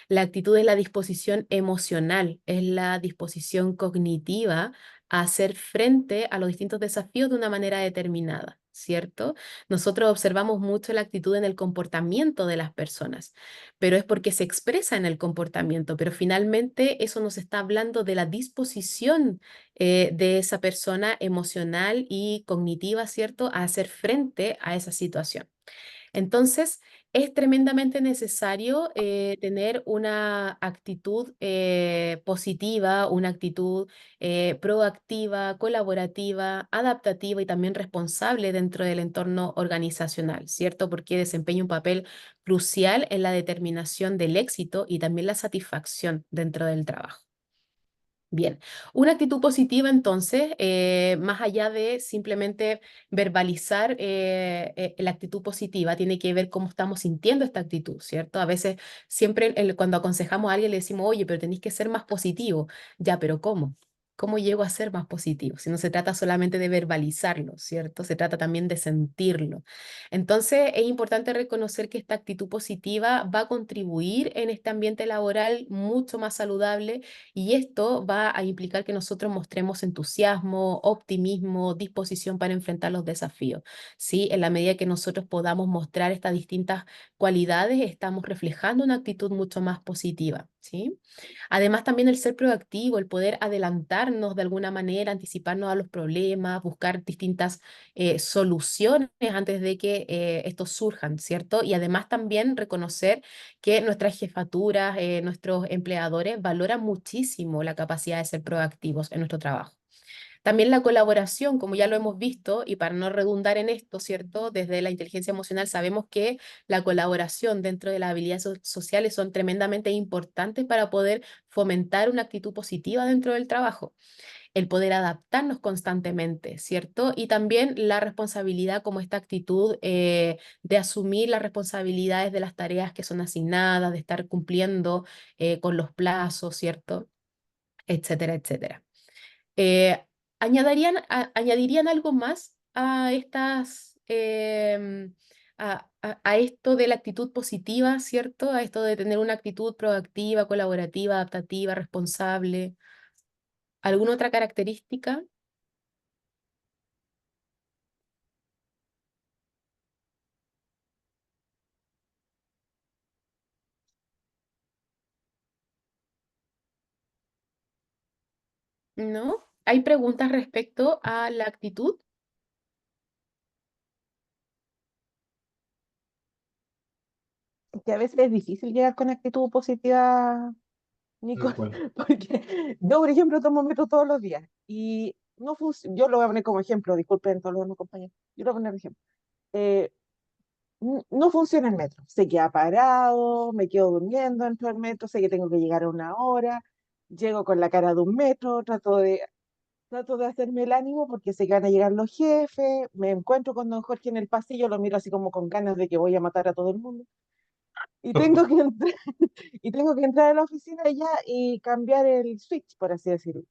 La actitud es la disposición emocional, es la disposición cognitiva a hacer frente a los distintos desafíos de una manera determinada, ¿cierto? Nosotros observamos mucho la actitud en el comportamiento de las personas, pero es porque se expresa en el comportamiento, pero finalmente eso nos está hablando de la disposición de esa persona emocional y cognitiva, ¿cierto?, a hacer frente a esa situación. Entonces, es tremendamente necesario tener una actitud positiva, una actitud proactiva, colaborativa, adaptativa y también responsable dentro del entorno organizacional, ¿cierto? Porque desempeña un papel crucial en la determinación del éxito y también la satisfacción dentro del trabajo. Bien, una actitud positiva entonces, más allá de simplemente verbalizar la actitud positiva, tiene que ver cómo estamos sintiendo esta actitud, ¿cierto? A veces siempre cuando aconsejamos a alguien le decimos, oye, pero tenéis que ser más positivo. Ya, pero ¿cómo? ¿Cómo llego a ser más positivo? Si no se trata solamente de verbalizarlo, ¿cierto? Se trata también de sentirlo. Entonces, es importante reconocer que esta actitud positiva va a contribuir en este ambiente laboral mucho más saludable y esto va a implicar que nosotros mostremos entusiasmo, optimismo, disposición para enfrentar los desafíos. ¿Sí? En la medida que nosotros podamos mostrar estas distintas cualidades, estamos reflejando una actitud mucho más positiva. ¿Sí? Además, también el ser proactivo, el poder adelantarnos de alguna manera, anticiparnos a los problemas, buscar distintas soluciones antes de que estos surjan, ¿cierto? Y además también reconocer que nuestras jefaturas, nuestros empleadores valoran muchísimo la capacidad de ser proactivos en nuestro trabajo. También la colaboración, como ya lo hemos visto, y para no redundar en esto, ¿cierto? Desde la inteligencia emocional sabemos que la colaboración dentro de las habilidades sociales son tremendamente importantes para poder fomentar una actitud positiva dentro del trabajo, el poder adaptarnos constantemente, ¿cierto? Y también la responsabilidad como esta actitud de asumir las responsabilidades de las tareas que son asignadas, de estar cumpliendo con los plazos, ¿cierto? Etcétera, etcétera. Eh, ¿Añadirían algo más a estas, a esto de la actitud positiva, ¿cierto? A esto de tener una actitud proactiva, colaborativa, adaptativa, responsable. ¿Alguna otra característica? ¿No? ¿Hay preguntas respecto a la actitud? Que a veces es difícil llegar con actitud positiva, Tal Nicole, cual. porque yo, por ejemplo, tomo metro todos los días y no funciona. Yo lo voy a poner como ejemplo, disculpen todos los demás compañeros. Yo lo voy a poner de ejemplo. Eh, no funciona el metro. Se queda parado, me quedo durmiendo dentro del metro, sé que tengo que llegar a una hora, llego con la cara de un metro, trato de hacerme el ánimo porque sé que van a llegar los jefes, me encuentro con don Jorge en el pasillo, lo miro así como con ganas de que voy a matar a todo el mundo. Y tengo que entrar, y tengo que entrar a la oficina ya y cambiar el switch, por así decirlo.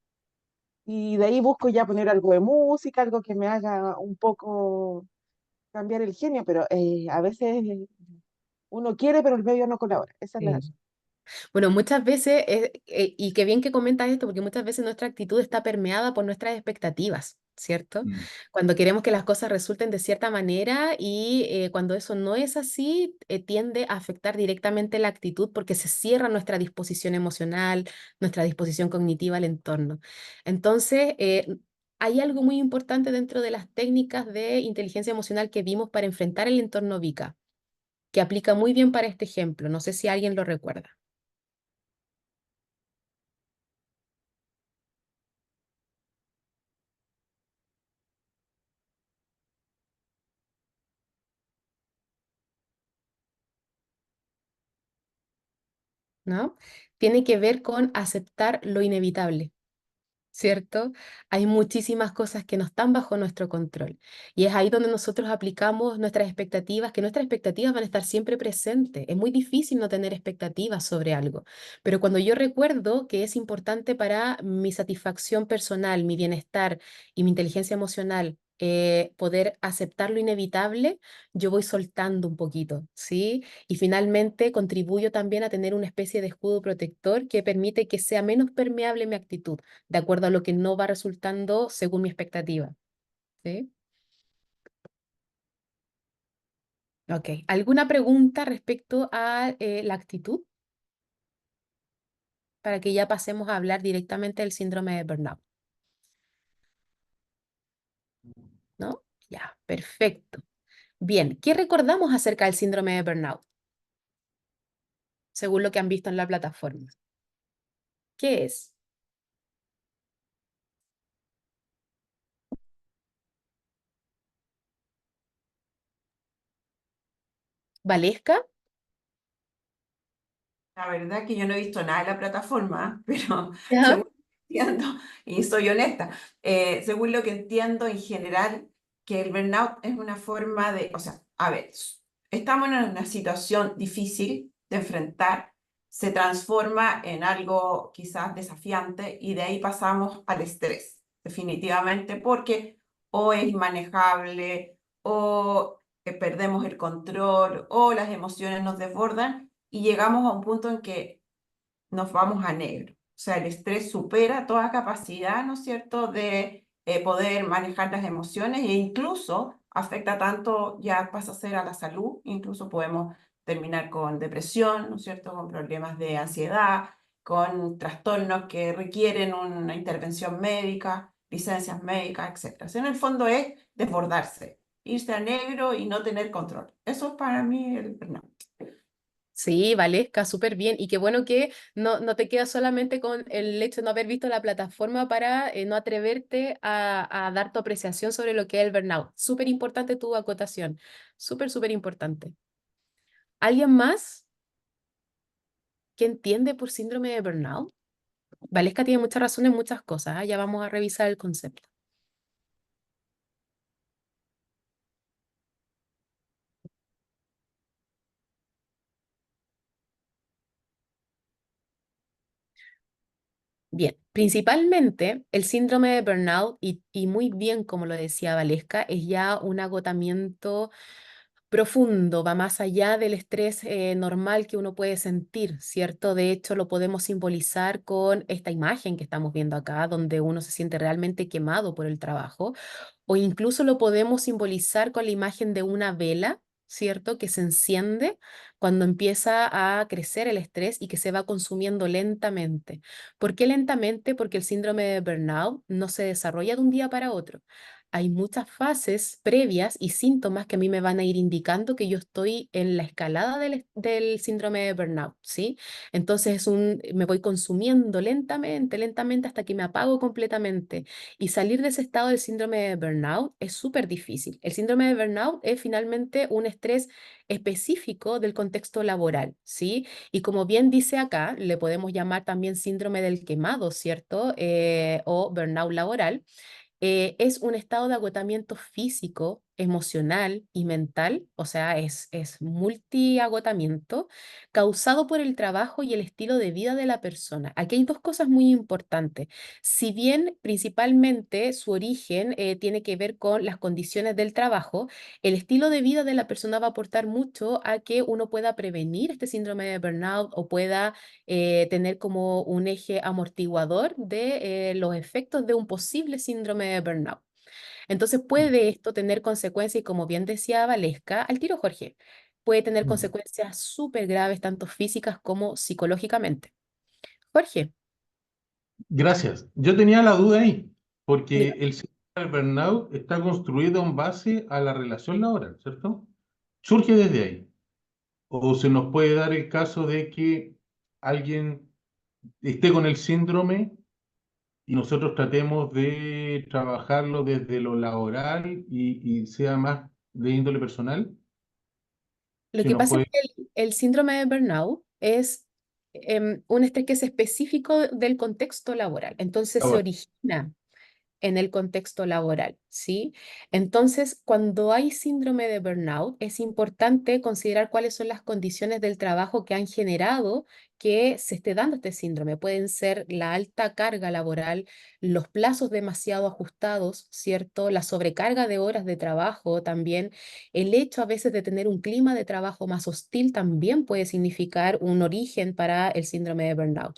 Y de ahí busco ya poner algo de música, algo que me haga un poco cambiar el genio, pero a veces uno quiere, pero el medio no colabora. Esa es la Sí. Bueno, muchas veces, y qué bien que comentas esto, porque muchas veces nuestra actitud está permeada por nuestras expectativas, ¿cierto? Mm. Cuando queremos que las cosas resulten de cierta manera y cuando eso no es así, tiende a afectar directamente la actitud porque se cierra nuestra disposición emocional, nuestra disposición cognitiva al entorno. Entonces, hay algo muy importante dentro de las técnicas de inteligencia emocional que vimos para enfrentar el entorno VICA, que aplica muy bien para este ejemplo. No sé si alguien lo recuerda. ¿No? Tiene que ver con aceptar lo inevitable, ¿cierto? Hay muchísimas cosas que no están bajo nuestro control y es ahí donde nosotros aplicamos nuestras expectativas, que nuestras expectativas van a estar siempre presentes. Es muy difícil no tener expectativas sobre algo, pero cuando yo recuerdo que es importante para mi satisfacción personal, mi bienestar y mi inteligencia emocional, poder aceptar lo inevitable, yo voy soltando un poquito, ¿sí? Y finalmente contribuyo también a tener una especie de escudo protector que permite que sea menos permeable mi actitud de acuerdo a lo que no va resultando según mi expectativa. ¿Sí? Ok. ¿Alguna pregunta respecto a la actitud? Para que ya pasemos a hablar directamente del síndrome de burnout, ¿no? Ya, perfecto. Bien, ¿qué recordamos acerca del síndrome de burnout, según lo que han visto en la plataforma? ¿Qué es? ¿Valesca? La verdad que yo no he visto nada de la plataforma, pero ¿Ya? según lo que entiendo, y soy honesta, según lo que entiendo en general, que el burnout es una forma de, o sea, a ver, estamos en una situación difícil de enfrentar, se transforma en algo quizás desafiante y de ahí pasamos al estrés, definitivamente, porque o es inmanejable o perdemos el control o las emociones nos desbordan y llegamos a un punto en que nos vamos a negro. O sea, el estrés supera toda capacidad, ¿no es cierto?, de poder manejar las emociones e incluso afecta tanto, ya pasa a ser a la salud, incluso podemos terminar con depresión, ¿no es cierto?, con problemas de ansiedad, con trastornos que requieren una intervención médica, licencias médicas, etc. O sea, en el fondo es desbordarse, irse a negro y no tener control. Eso es para mí el burnout. Sí, Valesca, súper bien. Y qué bueno que no te quedas solamente con el hecho de no haber visto la plataforma para no atreverte a dar tu apreciación sobre lo que es el burnout. Súper importante tu acotación. Súper, súper importante. ¿Alguien más que entiende por síndrome de burnout? Valesca tiene mucha razón en muchas cosas. Ya vamos a revisar el concepto. Bien, principalmente el síndrome de burnout, y muy bien como lo decía Valesca, es ya un agotamiento profundo, va más allá del estrés normal que uno puede sentir, ¿cierto? De hecho, lo podemos simbolizar con esta imagen que estamos viendo acá, donde uno se siente realmente quemado por el trabajo, o incluso lo podemos simbolizar con la imagen de una vela ¿cierto? Que se enciende cuando empieza a crecer el estrés y que se va consumiendo lentamente. ¿Por qué lentamente? Porque el síndrome de burnout no se desarrolla de un día para otro. Hay muchas fases previas y síntomas que a mí me van a ir indicando que yo estoy en la escalada del síndrome de burnout, ¿sí? Entonces me voy consumiendo lentamente, lentamente hasta que me apago completamente. Y salir de ese estado del síndrome de burnout es súper difícil. El síndrome de burnout es finalmente un estrés específico del contexto laboral, ¿sí? Y como bien dice acá, le podemos llamar también síndrome del quemado, ¿cierto? O burnout laboral. Es un estado de agotamiento físico, emocional y mental, o sea, es multiagotamiento causado por el trabajo y el estilo de vida de la persona. Aquí hay dos cosas muy importantes. Si bien principalmente su origen tiene que ver con las condiciones del trabajo, el estilo de vida de la persona va a aportar mucho a que uno pueda prevenir este síndrome de burnout o pueda tener como un eje amortiguador de los efectos de un posible síndrome de burnout. Entonces puede esto tener consecuencias, y como bien decía Valesca, al tiro Jorge, puede tener Mm. consecuencias súper graves, tanto físicas como psicológicamente. Jorge, Gracias. Yo tenía la duda ahí, porque diga. el sistema del burnout está construido en base a la relación laboral, ¿cierto? Surge desde ahí. O se nos puede dar el caso de que alguien esté con el síndrome y nosotros tratemos de trabajarlo desde lo laboral y sea más de índole personal. Lo Se que nos pasa es puede... que el síndrome de burnout es un estrés que es específico del contexto laboral. Entonces se origina en el contexto laboral, ¿sí? Entonces, cuando hay síndrome de burnout, es importante considerar cuáles son las condiciones del trabajo que han generado que se esté dando este síndrome. Pueden ser la alta carga laboral, los plazos demasiado ajustados, ¿cierto? La sobrecarga de horas de trabajo también. El hecho a veces de tener un clima de trabajo más hostil también puede significar un origen para el síndrome de burnout.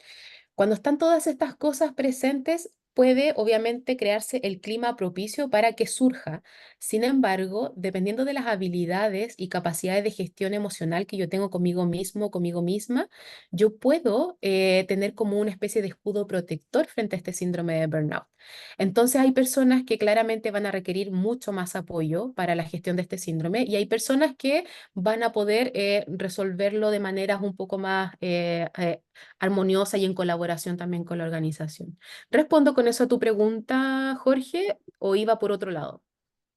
Cuando están todas estas cosas presentes, puede obviamente crearse el clima propicio para que surja. Sin embargo, dependiendo de las habilidades y capacidades de gestión emocional que yo tengo conmigo mismo, conmigo misma, yo puedo tener como una especie de escudo protector frente a este síndrome de burnout. Entonces hay personas que claramente van a requerir mucho más apoyo para la gestión de este síndrome y hay personas que van a poder resolverlo de maneras un poco más armoniosa y en colaboración también con la organización. ¿Respondo con eso a tu pregunta, Jorge, o iba por otro lado?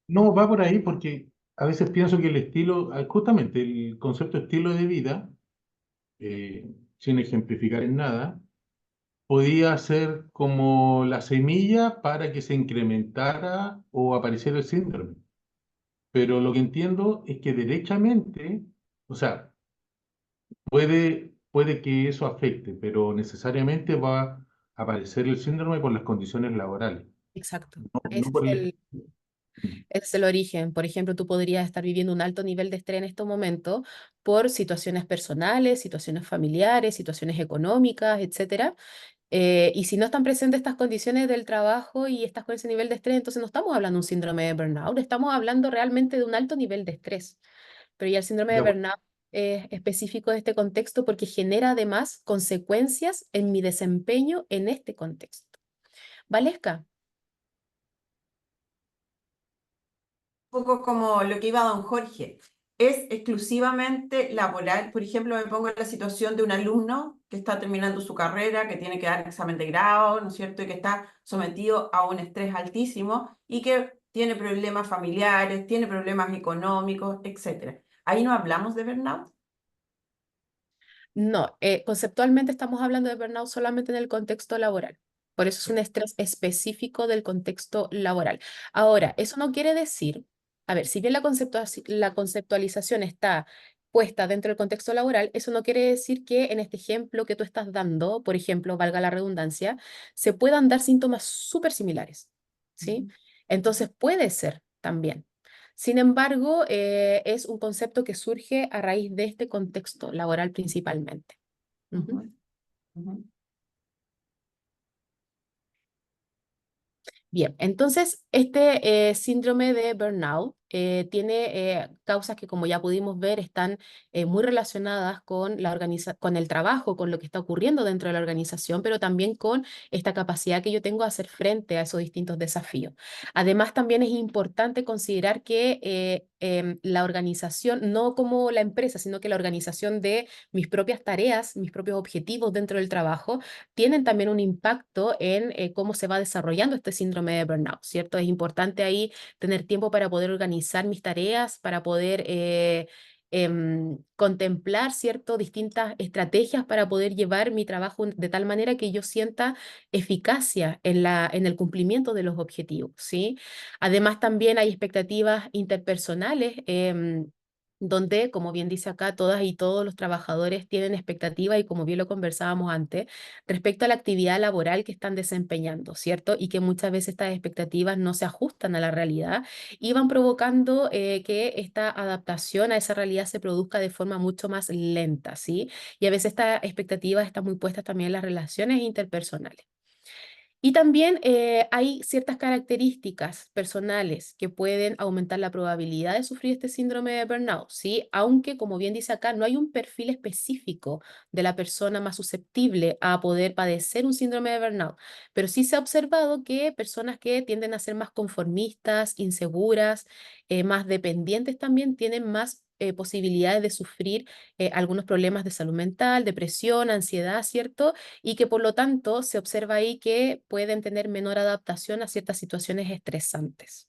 No, va por ahí porque a veces pienso que el estilo, justamente el concepto de estilo de vida, sin ejemplificar en nada, podía ser como la semilla para que se incrementara o apareciera el síndrome. Pero lo que entiendo es que derechamente, o sea, puede que eso afecte, pero necesariamente va a aparecer el síndrome por las condiciones laborales, Exacto. no por el... Ese es el origen. Por ejemplo, tú podrías estar viviendo un alto nivel de estrés en estos momentos por situaciones personales, situaciones familiares, situaciones económicas, etcétera. Y si no están presentes estas condiciones del trabajo y estás con ese nivel de estrés, entonces no estamos hablando de un síndrome de burnout, estamos hablando realmente de un alto nivel de estrés. Pero ya el síndrome De de acuerdo. burnout es específico de este contexto porque genera además consecuencias en mi desempeño en este contexto. Valesca. Poco como lo que iba don Jorge. ¿Es exclusivamente laboral? Por ejemplo, me pongo en la situación de un alumno que está terminando su carrera, que tiene que dar examen de grado, ¿no es cierto? Y que está sometido a un estrés altísimo y que tiene problemas familiares, tiene problemas económicos, etc. Ahí no hablamos de burnout. No, conceptualmente estamos hablando de burnout solamente en el contexto laboral. Por eso es un estrés específico del contexto laboral. Ahora, eso no quiere decir, a ver, si bien la conceptualización está puesta dentro del contexto laboral, eso no quiere decir que en este ejemplo que tú estás dando, por ejemplo, valga la redundancia, se puedan dar síntomas súper similares, ¿sí? Entonces puede ser también. Sin embargo, es un concepto que surge a raíz de este contexto laboral principalmente. Ujú. Ujú, ujú. Bien, entonces este síndrome de burnout tiene causas que, como ya pudimos ver, están muy relacionadas con con el trabajo, con lo que está ocurriendo dentro de la organización, pero también con esta capacidad que yo tengo de hacer frente a esos distintos desafíos. Además, también es importante considerar que la organización, no como la empresa, sino que la organización de mis propias tareas, mis propios objetivos dentro del trabajo, tienen también un impacto en cómo se va desarrollando este síndrome de burnout, ¿cierto? Es importante ahí tener tiempo para poder organizar mis tareas, para poder contemplar, ¿cierto? Distintas estrategias para poder llevar mi trabajo de tal manera que yo sienta eficacia en el cumplimiento de los objetivos, ¿sí? Además, también hay expectativas interpersonales. Donde, como bien dice acá, todas y todos los trabajadores tienen expectativas y como bien lo conversábamos antes, respecto a la actividad laboral que están desempeñando, ¿cierto? Y que muchas veces estas expectativas no se ajustan a la realidad y van provocando que esta adaptación a esa realidad se produzca de forma mucho más lenta, ¿sí? Y a veces estas expectativas están muy puestas también en las relaciones interpersonales. Y también hay ciertas características personales que pueden aumentar la probabilidad de sufrir este síndrome de burnout, ¿sí? Aunque, como bien dice acá, no hay un perfil específico de la persona más susceptible a poder padecer un síndrome de burnout, pero sí se ha observado que personas que tienden a ser más conformistas, inseguras, más dependientes también tienen más posibilidades de sufrir algunos problemas de salud mental, depresión, ansiedad, ¿cierto? Y que por lo tanto se observa ahí que pueden tener menor adaptación a ciertas situaciones estresantes.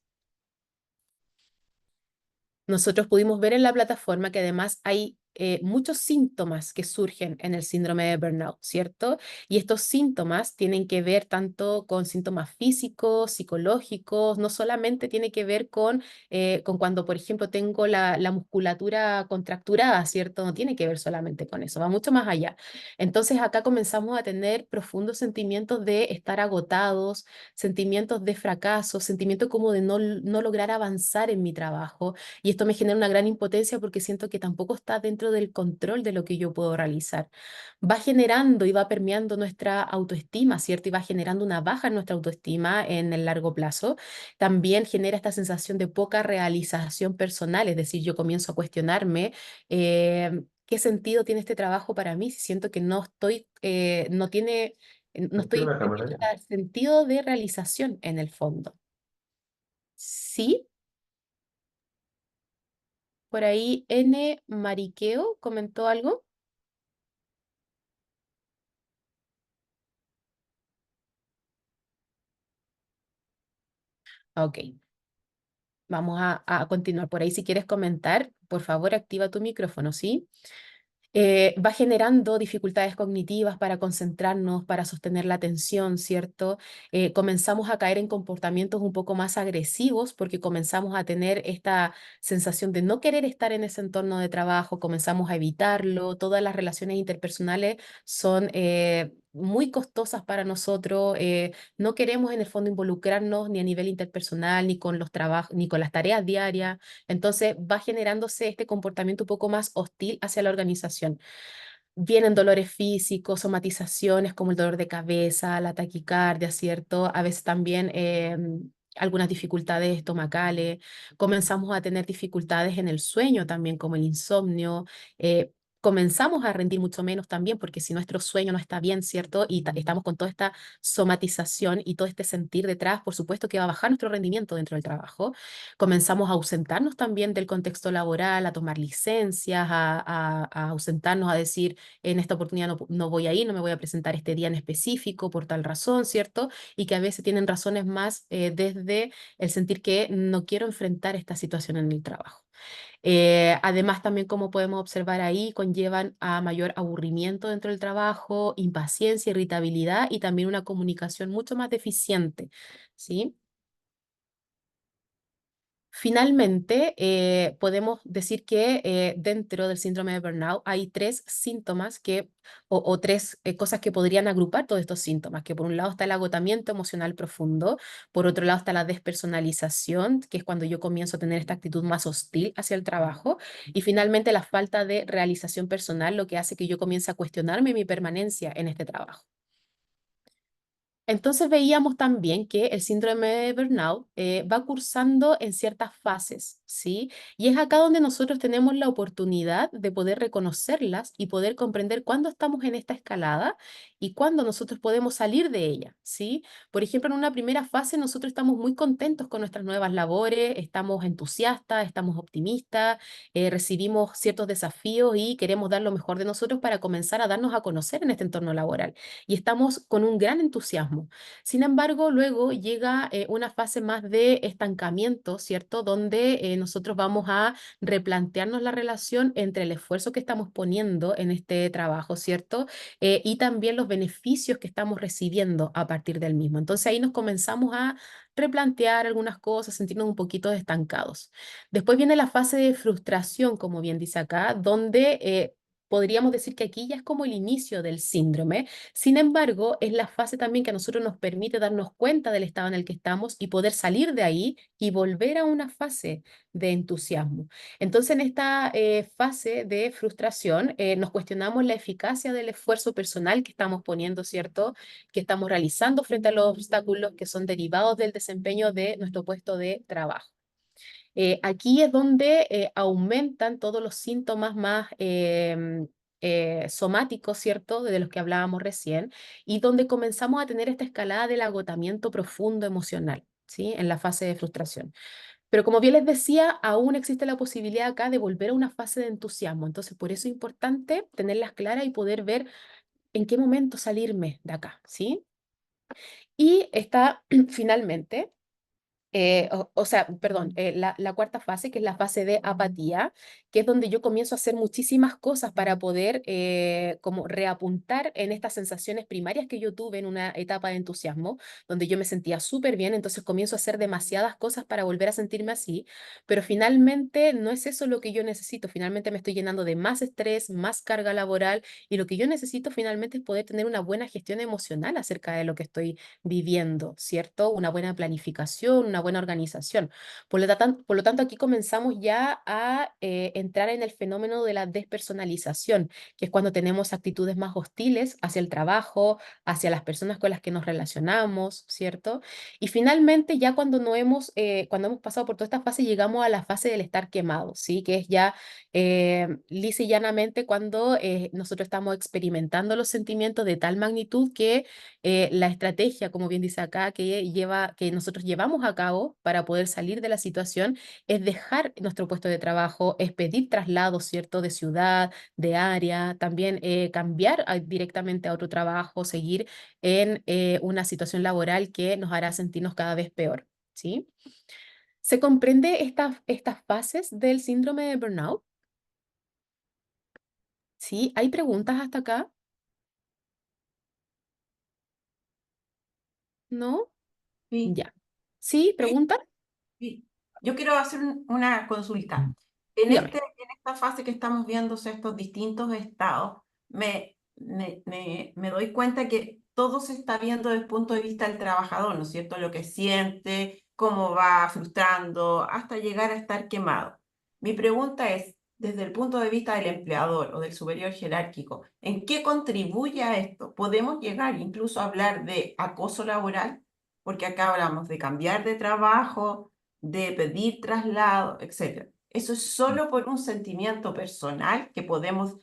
Nosotros pudimos ver en la plataforma que además hay muchos síntomas que surgen en el síndrome de burnout, ¿cierto? Y estos síntomas tienen que ver tanto con síntomas físicos, psicológicos, no solamente tiene que ver con cuando, por ejemplo, tengo la musculatura contracturada, ¿cierto? No tiene que ver solamente con eso, va mucho más allá. Entonces acá comenzamos a tener profundos sentimientos de estar agotados, sentimientos de fracaso, sentimientos como de no lograr avanzar en mi trabajo, y esto me genera una gran impotencia porque siento que tampoco está dentro del control de lo que yo puedo realizar. Va generando y va permeando nuestra autoestima, ¿cierto? Y va generando una baja en nuestra autoestima en el largo plazo. También genera esta sensación de poca realización personal, es decir, yo comienzo a cuestionarme qué sentido tiene este trabajo para mí si siento que no estoy, no ¿Por qué estoy la cámara teniendo ya? este sentido de realización en el fondo. Sí. Por ahí N. Mariqueo comentó algo. Ok, vamos a continuar. Por ahí si quieres comentar, por favor activa tu micrófono, ¿sí? Va generando dificultades cognitivas para concentrarnos, para sostener la atención, ¿cierto? Comenzamos a caer en comportamientos un poco más agresivos porque comenzamos a tener esta sensación de no querer estar en ese entorno de trabajo, comenzamos a evitarlo, todas las relaciones interpersonales son muy costosas para nosotros, no queremos en el fondo involucrarnos ni a nivel interpersonal, ni con los trabajos, ni con las tareas diarias. Entonces va generándose este comportamiento un poco más hostil hacia la organización. Vienen dolores físicos, somatizaciones como el dolor de cabeza, la taquicardia, ¿cierto? A veces también algunas dificultades estomacales. Comenzamos a tener dificultades en el sueño también, como el insomnio. Comenzamos a rendir mucho menos también, porque si nuestro sueño no está bien, ¿cierto? Y estamos con toda esta somatización y todo este sentir detrás, por supuesto que va a bajar nuestro rendimiento dentro del trabajo. Comenzamos a ausentarnos también del contexto laboral, a tomar licencias, a ausentarnos, a decir, en esta oportunidad no voy a ir, no me voy a presentar este día en específico por tal razón, ¿cierto? Y que a veces tienen razones más desde el sentir que no quiero enfrentar esta situación en el trabajo. Además, también como podemos observar ahí, conllevan a mayor aburrimiento dentro del trabajo, impaciencia, irritabilidad y también una comunicación mucho más deficiente, ¿sí? Finalmente, podemos decir que dentro del síndrome de burnout hay tres síntomas o tres cosas que podrían agrupar todos estos síntomas, que por un lado está el agotamiento emocional profundo, por otro lado está la despersonalización, que es cuando yo comienzo a tener esta actitud más hostil hacia el trabajo, y finalmente la falta de realización personal, lo que hace que yo comience a cuestionarme mi permanencia en este trabajo. Entonces veíamos también que el síndrome de burnout va cursando en ciertas fases, ¿sí? Y es acá donde nosotros tenemos la oportunidad de poder reconocerlas y poder comprender cuándo estamos en esta escalada y cuándo nosotros podemos salir de ella, ¿sí? Por ejemplo, en una primera fase nosotros estamos muy contentos con nuestras nuevas labores, estamos entusiastas, estamos optimistas, recibimos ciertos desafíos y queremos dar lo mejor de nosotros para comenzar a darnos a conocer en este entorno laboral y estamos con un gran entusiasmo. Sin embargo, luego llega una fase más de estancamiento, ¿cierto? Donde nosotros vamos a replantearnos la relación entre el esfuerzo que estamos poniendo en este trabajo, ¿cierto? Y también los beneficios que estamos recibiendo a partir del mismo. Entonces ahí nos comenzamos a replantear algunas cosas, sentirnos un poquito estancados. Después viene la fase de frustración, como bien dice acá, donde podríamos decir que aquí ya es como el inicio del síndrome. Sin embargo, es la fase también que a nosotros nos permite darnos cuenta del estado en el que estamos y poder salir de ahí y volver a una fase de entusiasmo. Entonces, en esta fase de frustración, nos cuestionamos la eficacia del esfuerzo personal que estamos poniendo, ¿cierto? Que estamos realizando frente a los obstáculos que son derivados del desempeño de nuestro puesto de trabajo. Aquí es donde aumentan todos los síntomas más somáticos, ¿cierto? De los que hablábamos recién, y donde comenzamos a tener esta escalada del agotamiento profundo emocional, ¿sí? En la fase de frustración. Pero como bien les decía, aún existe la posibilidad acá de volver a una fase de entusiasmo. Entonces, por eso es importante tenerlas claras y poder ver en qué momento salirme de acá, ¿sí? Y está finalmente perdón, la cuarta fase, que es la fase de apatía, que es donde yo comienzo a hacer muchísimas cosas para poder como reapuntar en estas sensaciones primarias que yo tuve en una etapa de entusiasmo, donde yo me sentía súper bien, entonces comienzo a hacer demasiadas cosas para volver a sentirme así, pero finalmente no es eso lo que yo necesito, finalmente me estoy llenando de más estrés, más carga laboral, y lo que yo necesito finalmente es poder tener una buena gestión emocional acerca de lo que estoy viviendo, ¿cierto? Una buena planificación, una buena organización. Por lo tanto, aquí comenzamos ya a entrar en el fenómeno de la despersonalización, que es cuando tenemos actitudes más hostiles hacia el trabajo, hacia las personas con las que nos relacionamos, ¿cierto? Y finalmente, ya cuando no hemos, cuando hemos pasado por toda esta fase, llegamos a la fase del estar quemado, ¿sí? Que es ya lisa y llanamente cuando nosotros estamos experimentando los sentimientos de tal magnitud que la estrategia, como bien dice acá, que nosotros llevamos a cabo para poder salir de la situación es dejar nuestro puesto de trabajo, es pedir traslados, ¿cierto? De ciudad, de área, también cambiar directamente a otro trabajo, seguir en una situación laboral que nos hará sentirnos cada vez peor, ¿sí? ¿Se comprende estas fases del síndrome de burnout? ¿Sí? ¿Hay preguntas hasta acá? ¿No? Sí. Ya. ¿Sí? ¿Preguntan? Sí. Yo quiero hacer una consulta. En Dígame. en esta fase que estamos viendo, o sea, estos distintos estados, me doy cuenta que todo se está viendo desde el punto de vista del trabajador, ¿no es cierto? Lo que siente, cómo va frustrando, hasta llegar a estar quemado. Mi pregunta es, desde el punto de vista del empleador o del superior jerárquico, ¿en qué contribuye a esto? ¿Podemos llegar incluso a hablar de acoso laboral? Porque acá hablamos de cambiar de trabajo, de pedir traslado, etcétera. Eso es solo por un sentimiento personal que podemos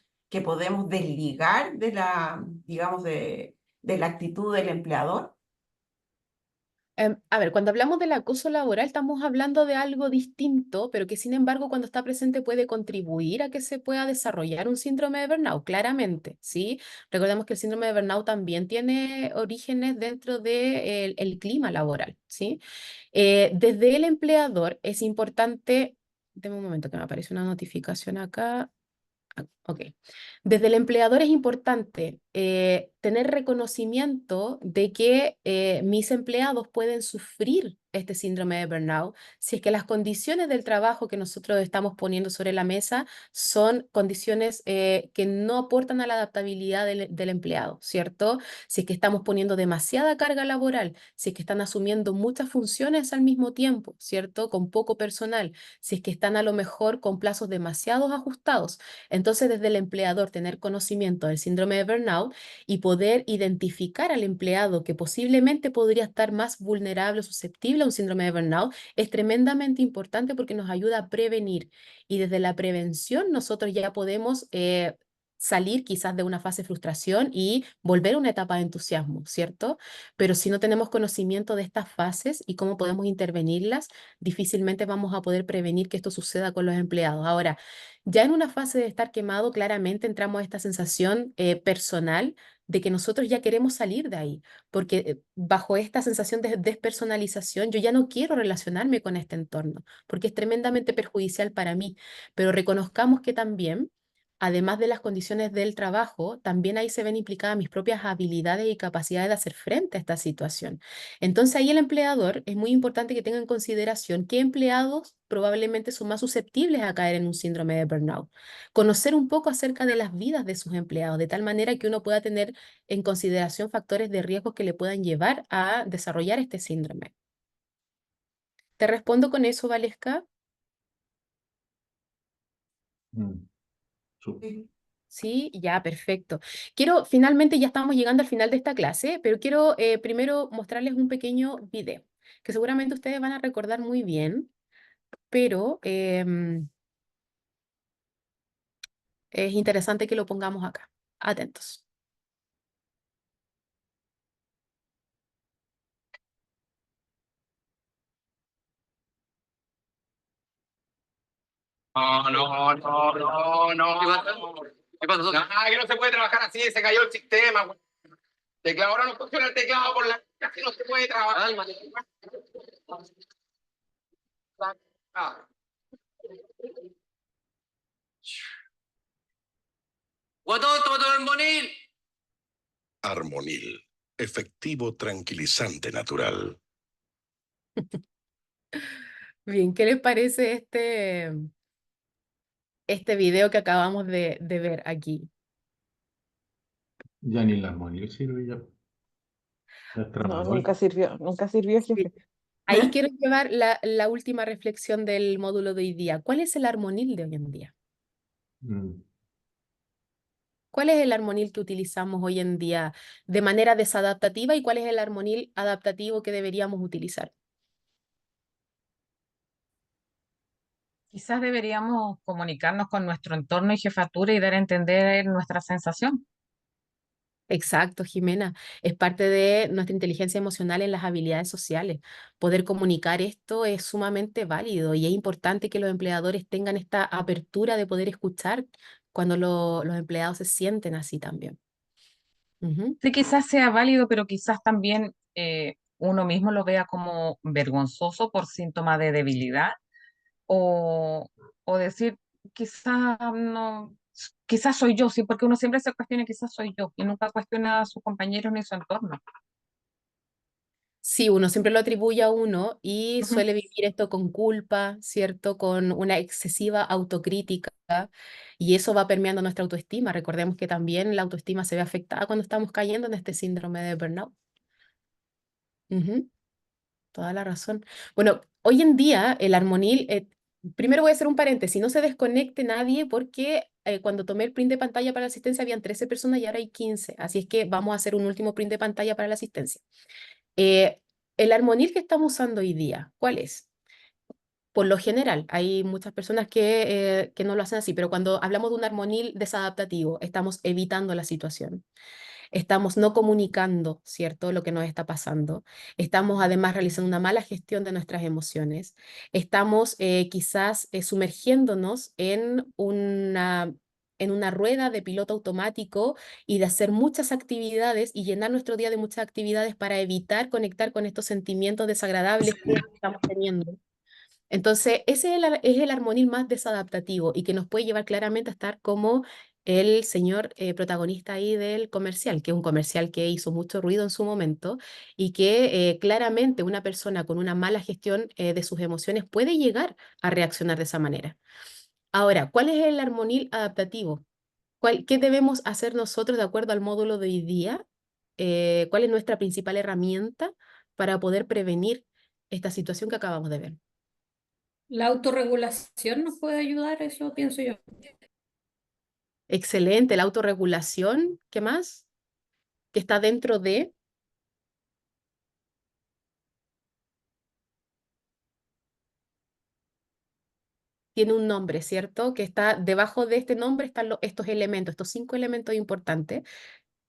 desligar de la, digamos, de la actitud del empleador. A ver, cuando hablamos del acoso laboral estamos hablando de algo distinto, pero que sin embargo cuando está presente puede contribuir a que se pueda desarrollar un síndrome de burnout, claramente, ¿sí? Recordemos que el síndrome de burnout también tiene orígenes dentro del el clima laboral, ¿sí? Desde el empleador es importante, deme un momento que me aparece una notificación acá. Ok. Desde el empleador es importante tener reconocimiento de que mis empleados pueden sufrir este síndrome de burnout si es que las condiciones del trabajo que nosotros estamos poniendo sobre la mesa son condiciones que no aportan a la adaptabilidad del empleado, ¿cierto? Si es que estamos poniendo demasiada carga laboral, si es que están asumiendo muchas funciones al mismo tiempo, ¿cierto? Con poco personal, si es que están a lo mejor con plazos demasiado ajustados. Entonces, desde el empleador, tener conocimiento del síndrome de burnout y poder identificar al empleado que posiblemente podría estar más vulnerable o susceptible a un síndrome de burnout es tremendamente importante porque nos ayuda a prevenir. Y desde la prevención nosotros ya podemos salir quizás de una fase de frustración y volver a una etapa de entusiasmo, ¿cierto? Pero si no tenemos conocimiento de estas fases y cómo podemos intervenirlas, difícilmente vamos a poder prevenir que esto suceda con los empleados. Ahora, ya en una fase de estar quemado, claramente entramos a esta sensación personal de que nosotros ya queremos salir de ahí, porque bajo esta sensación de despersonalización, yo ya no quiero relacionarme con este entorno, porque es tremendamente perjudicial para mí, pero reconozcamos que también, además de las condiciones del trabajo, también ahí se ven implicadas mis propias habilidades y capacidades de hacer frente a esta situación. Entonces ahí el empleador es muy importante que tenga en consideración qué empleados probablemente son más susceptibles a caer en un síndrome de burnout. Conocer un poco acerca de las vidas de sus empleados, de tal manera que uno pueda tener en consideración factores de riesgo que le puedan llevar a desarrollar este síndrome. ¿Te respondo con eso, Valesca? Súper. Sí. Sí, ya, perfecto. Finalmente ya estamos llegando al final de esta clase, pero quiero primero mostrarles un pequeño video que seguramente ustedes van a recordar muy bien, pero es interesante que lo pongamos acá. Atentos. No, no, no, no, no. ¿Qué pasó? Ah, que no se puede trabajar así, se cayó el sistema, güey. Teclado, ahora no funciona el teclado por la... Así no se puede trabajar. Ah. Guatón, toma el Armonil. Armonil, efectivo tranquilizante natural. Bien, ¿qué les parece este video que acabamos de ver aquí? Ya ni la armonía sirve ya. Es No, tramador. nunca sirvió, jefe. Ahí quiero llevar la última reflexión del módulo de hoy día. ¿Cuál es el armonil de hoy en día? Mm. ¿Cuál es el armonil que utilizamos hoy en día de manera desadaptativa y cuál es el armonil adaptativo que deberíamos utilizar? Quizás deberíamos comunicarnos con nuestro entorno y jefatura y dar a entender nuestra sensación. Exacto, Jimena. Es parte de nuestra inteligencia emocional en las habilidades sociales. Poder comunicar esto es sumamente válido y es importante que los empleadores tengan esta apertura de poder escuchar cuando los empleados se sienten así también. Ujú. Sí, quizás sea válido, pero quizás también uno mismo lo vea como vergonzoso por síntoma de debilidad o, o decir, quizás no, quizás soy yo, sí, porque uno siempre se cuestiona, quizás soy yo, y nunca cuestiona a sus compañeros ni su entorno. Sí, uno siempre lo atribuye a uno y Ujú. suele vivir esto con culpa, ¿cierto? Con una excesiva autocrítica y eso va permeando nuestra autoestima. Recordemos que también la autoestima se ve afectada cuando estamos cayendo en este síndrome de burnout. Ujú, toda la razón. Bueno, hoy en día el armonil, primero voy a hacer un paréntesis, no se desconecte nadie porque cuando tomé el print de pantalla para la asistencia habían 13 personas y ahora hay 15, así es que vamos a hacer un último print de pantalla para la asistencia. Eh, el armonil que estamos usando hoy día, ¿cuál es? Por lo general, hay muchas personas que no lo hacen así, pero cuando hablamos de un armonil desadaptativo, estamos evitando la situación. Estamos no comunicando, ¿cierto?, lo que nos está pasando. Estamos además realizando una mala gestión de nuestras emociones. Estamos quizás sumergiéndonos en una rueda de piloto automático y de hacer muchas actividades y llenar nuestro día de muchas actividades para evitar conectar con estos sentimientos desagradables que estamos teniendo. Entonces, ese es es el armonil más desadaptativo y que nos puede llevar claramente a estar como el señor protagonista ahí del comercial, que es un comercial que hizo mucho ruido en su momento y que claramente una persona con una mala gestión de sus emociones puede llegar a reaccionar de esa manera. Ahora, ¿cuál es el armonil adaptativo? ¿Qué debemos hacer nosotros de acuerdo al módulo de hoy día? ¿Cuál es nuestra principal herramienta para poder prevenir esta situación que acabamos de ver? La autorregulación nos puede ayudar, eso pienso yo. Excelente, la autorregulación, ¿qué más? Que está dentro de, tiene un nombre, ¿cierto? Que está debajo de este nombre están estos elementos, estos 5 elementos importantes,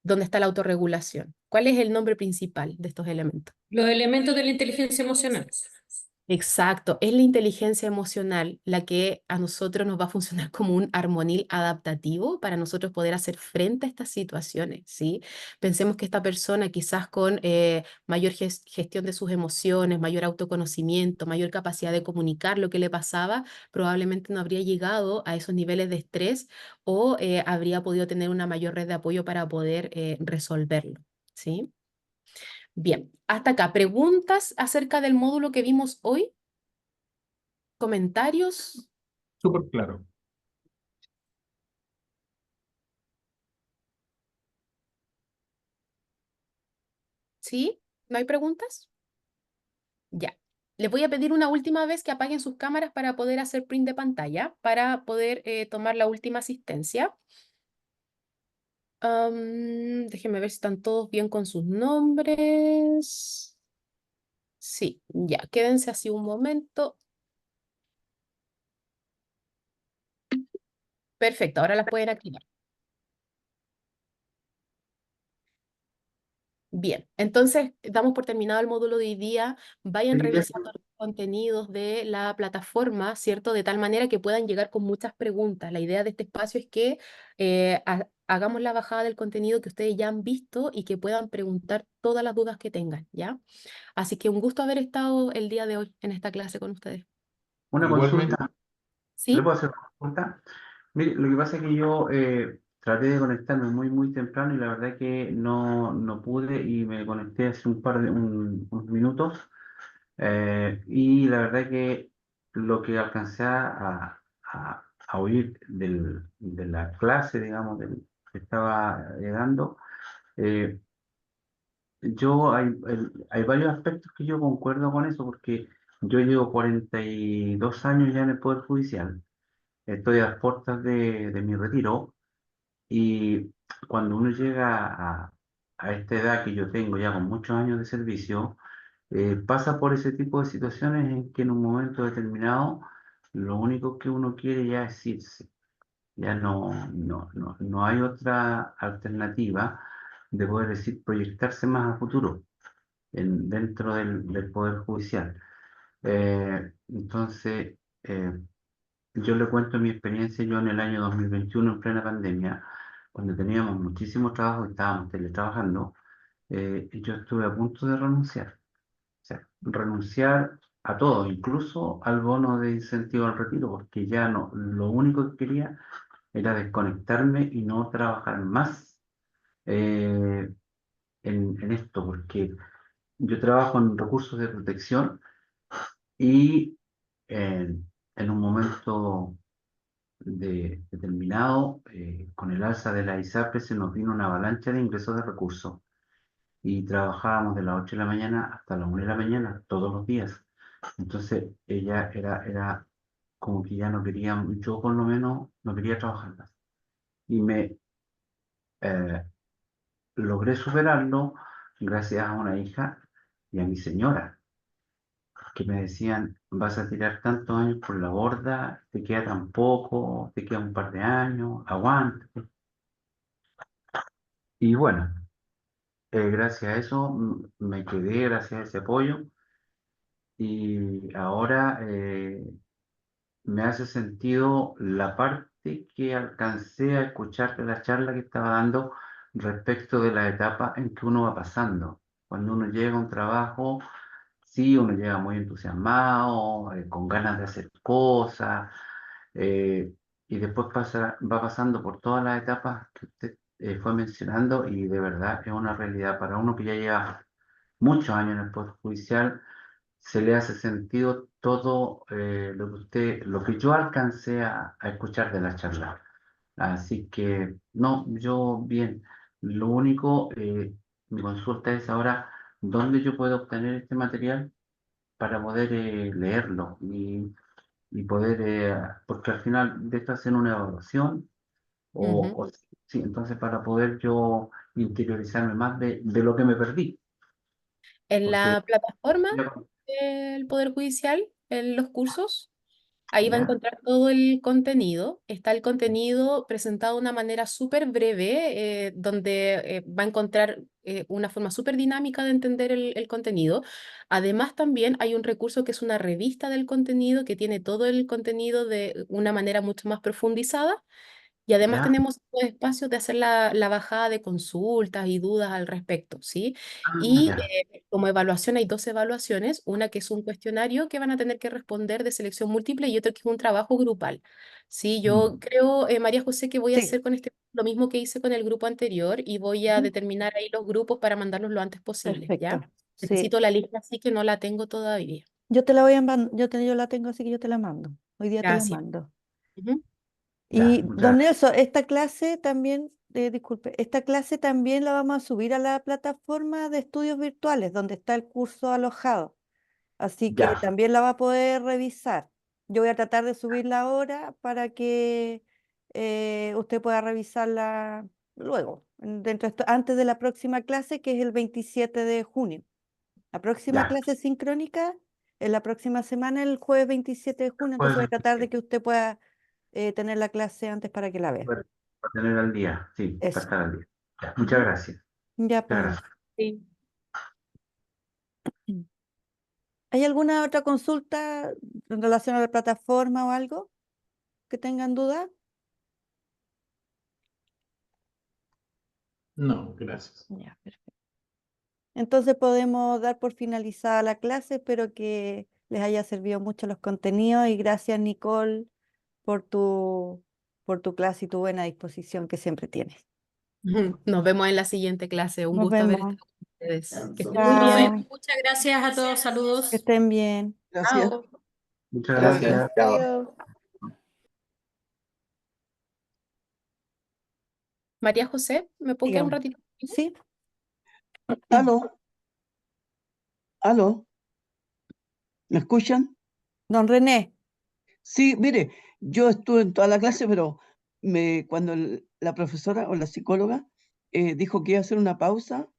donde está la autorregulación. ¿Cuál es el nombre principal de estos elementos? Los elementos de la inteligencia emocional. Exacto, es la inteligencia emocional la que a nosotros nos va a funcionar como un armonil adaptativo para nosotros poder hacer frente a estas situaciones, ¿sí? Pensemos que esta persona quizás con mayor gestión de sus emociones, mayor autoconocimiento, mayor capacidad de comunicar lo que le pasaba, probablemente no habría llegado a esos niveles de estrés o habría podido tener una mayor red de apoyo para poder resolverlo, ¿sí? Bien, hasta acá. ¿Preguntas acerca del módulo que vimos hoy? ¿Comentarios? Súper claro. ¿Sí? ¿No hay preguntas? Ya. Les voy a pedir una última vez que apaguen sus cámaras para poder hacer print de pantalla, para poder tomar la última asistencia. Déjenme ver si están todos bien con sus nombres. Sí, ya. Quédense así un momento. Perfecto, ahora las pueden activar. Bien, entonces damos por terminado el módulo de hoy día. Vayan revisando los contenidos de la plataforma, ¿cierto? De tal manera que puedan llegar con muchas preguntas. La idea de este espacio es que hagamos la bajada del contenido que ustedes ya han visto y que puedan preguntar todas las dudas que tengan, ¿ya? Así que un gusto haber estado el día de hoy en esta clase con ustedes. Una Igualmente, consulta, ¿le ¿Sí? puedo hacer una consulta? Mire, lo que pasa es que yo traté de conectarme muy temprano y la verdad que no pude y me conecté hace unos minutos y la verdad que lo que alcancé a oír de la clase, digamos, que estaba dando, eh, hay varios aspectos que yo concuerdo con eso porque yo llevo 42 años ya en el Poder Judicial. Estoy a las puertas de mi retiro y cuando uno llega a esta edad que yo tengo ya con muchos años de servicio, pasa por ese tipo de situaciones en que en un momento determinado lo único que uno quiere ya es irse. Ya no hay otra alternativa de poder decir proyectarse más a futuro dentro del Poder Judicial. Entonces, yo le cuento mi experiencia, yo en el año 2021, en plena pandemia, cuando teníamos muchísimo trabajo y estábamos teletrabajando, yo estuve a punto de renunciar. O sea, renunciar a todo, incluso al bono de incentivo al retiro, porque ya no, lo único que quería era desconectarme y no trabajar más eh, en esto, porque yo trabajo en recursos de protección y en un momento determinado, con el alza de la ISAPRE se nos vino una avalancha de ingresos de recursos y trabajábamos de las 8 de la mañana hasta las 1 de la mañana todos los días. Entonces ella era como que ya no quería, yo por lo menos no quería trabajar más. Y me eh, logré superarlo gracias a una hija y a mi señora, que me decían, vas a tirar tantos años por la borda, te queda tan poco, te queda un par de años, aguanta. Y bueno, gracias a eso me quedé, gracias a ese apoyo, y ahora me hace sentido la parte que alcancé a escuchar de la charla que estaba dando respecto de la etapa en que uno va pasando. Cuando uno llega a un trabajo, sí, uno llega muy entusiasmado, con ganas de hacer cosas, eh, y después va pasando por todas las etapas que usted fue mencionando y de verdad es una realidad para uno que ya lleva muchos años en el Poder Judicial, se le hace sentido todo lo que yo alcancé a escuchar de la charla. Así que, no, yo bien. Lo único, mi consulta es ahora, ¿dónde yo puedo obtener este material para poder leerlo y poder, porque al final de esto hacen una evaluación Ujú. sí, entonces para poder yo interiorizarme más de lo que me perdí, En porque la plataforma ya, del Poder Judicial, en los cursos, ahí va a ya, encontrar todo el contenido. Está el contenido presentado de una manera súper breve, donde va a encontrar una forma súper dinámica de entender el contenido. Además, también hay un recurso que es una revista del contenido que tiene todo el contenido de una manera mucho más profundizada. Y además ya, tenemos los espacios de hacer la bajada de consultas y dudas al respecto, ¿sí? Y ya, como evaluación hay dos evaluaciones, una que es un cuestionario que van a tener que responder de selección múltiple y otro que es un trabajo grupal. Sí, yo mm, creo, María José, que voy a Sí, hacer con este lo mismo que hice con el grupo anterior y voy a ujú, determinar ahí los grupos para mandarlos lo antes posible, perfecto. ¿ya? Sí, Necesito la lista, así que no la tengo todavía. yo te la voy a mandar, yo la tengo, así que yo te la mando. Hoy día te la Gracias. mando. Ujú. ya, Y muchas don gracias. Nelson, esta clase también, disculpe, esta clase también la vamos a subir a la plataforma de estudios virtuales, donde está el curso alojado. Así que Ya, también la va a poder revisar. Yo voy a tratar de subirla ahora para que usted pueda revisarla luego, antes de la próxima clase, que es el 27 de junio. La próxima ya, clase sincrónica es la próxima semana, el jueves 27 de junio, entonces puedes voy a tratar de que usted pueda tener la clase antes para que la vea. para tener al día, sí, para Eso. estar al día. Ya, muchas Ujú. gracias, Ya, muchas pues. gracias. Sí. ¿Hay alguna otra consulta en relación a la plataforma o algo que tengan duda? No, gracias. Ya, perfecto. Entonces podemos dar por finalizada la clase. Espero que les haya servido mucho los contenidos y gracias, Nicole, por por tu clase y tu buena disposición que siempre tienes. Nos vemos en la siguiente clase. Un Nos gusto haber vemos. estado con ustedes. Que estén muy Nos bien. vemos. Chao. Muchas gracias a todos. Que Saludos. estén bien. Gracias. Chao. Muchas Gracias. gracias. Chao. Adiós. María José, ¿me puedo quedar un Dígame. ratito contigo? ¿Sí? Aló, aló, ¿me escuchan? Don René. Sí, mire, yo estuve en toda la clase, pero cuando la profesora o la psicóloga dijo que iba a hacer una pausa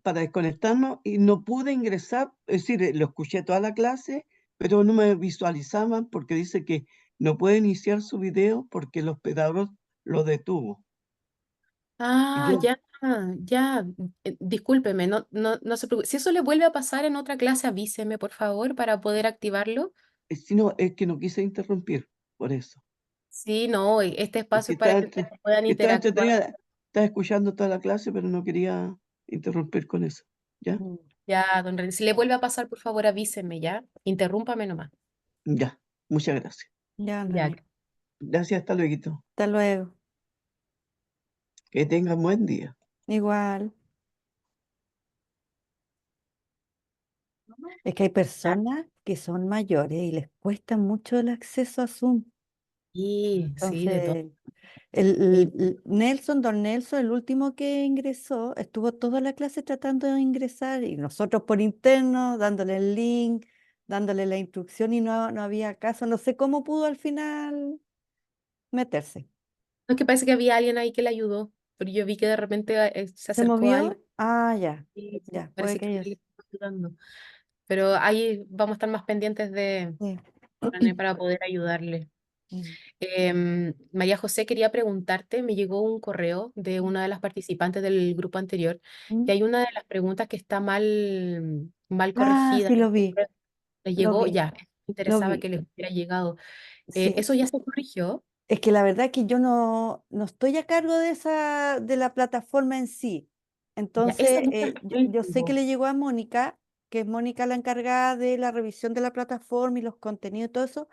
para desconectarnos y no pude ingresar, es decir, lo escuché toda la clase, pero no me visualizaban porque dice que no puede iniciar su video porque el hospedador lo detuvo. Y Ah, yo, ya, ya. Discúlpeme, no se preocupe. Si eso le vuelve a pasar en otra clase, avíseme, por favor, para poder activarlo. si no, es que no quise interrumpir, por eso. Sí, no, este espacio Porque es para que ustedes puedan estaba interactuar. entretenida, estaba escuchando toda la clase, pero no quería interrumpir con eso. ¿Ya? Mm. Ya, don René, si le vuelve a pasar, por favor, avíseme, ¿ya? Interrúmpame nomás. Ya, muchas gracias. Ya, don Ya. René. Gracias, hasta luego. Hasta luego. Que tengan buen día. Igual. Es que hay personas que son mayores y les cuesta mucho el acceso a Zoom. Sí, sí, de todo. Entonces, Sí. Nelson, don Nelson, el último que ingresó, estuvo toda la clase tratando de ingresar y nosotros por interno, dándole el link, dándole la instrucción y no había caso. No sé cómo pudo al final meterse. No, es que parece que había alguien ahí que le ayudó, pero yo vi que de repente se ¿Se acercó alguien movió? Ah, ya, y sí, ya, puede parece que que haya alguien sido. le estaba ayudando. Pero ahí vamos a estar más pendientes de Sí. René para poder ayudarle. Mm. María José, quería preguntarte, me llegó un correo de una de las participantes del grupo anterior, Mm. que hay una de las preguntas que está mal Ah, corregida. sí, lo vi, Le lo llegó, vi, ya, me lo interesaba que vi. les hubiera llegado. Sí. ¿Eso ya se corrigió? Es que la verdad que yo no estoy a cargo de la plataforma en sí. Ya, esa Entonces, duda también yo sé que tengo. le llegó a Mónica, que es Mónica la encargada de la revisión de la plataforma y los contenidos y todo eso,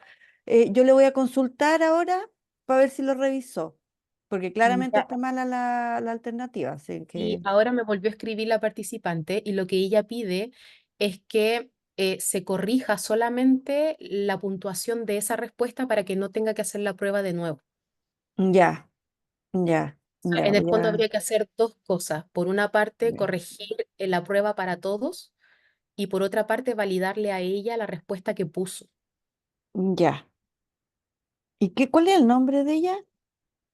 yo le voy a consultar ahora para ver si lo revisó, porque claramente Ya. está mala la alternativa, así Y que ahora me volvió a escribir la participante y lo que ella pide es que se corrija solamente la puntuación de esa respuesta para que no tenga que hacer la prueba de nuevo. ya, ya, ya, En el voy fondo a, habría que hacer dos cosas. Por una parte, ya, corregir la prueba para todos y por otra parte, validarle a ella la respuesta que puso. ya. ¿Y cuál es el nombre de ella?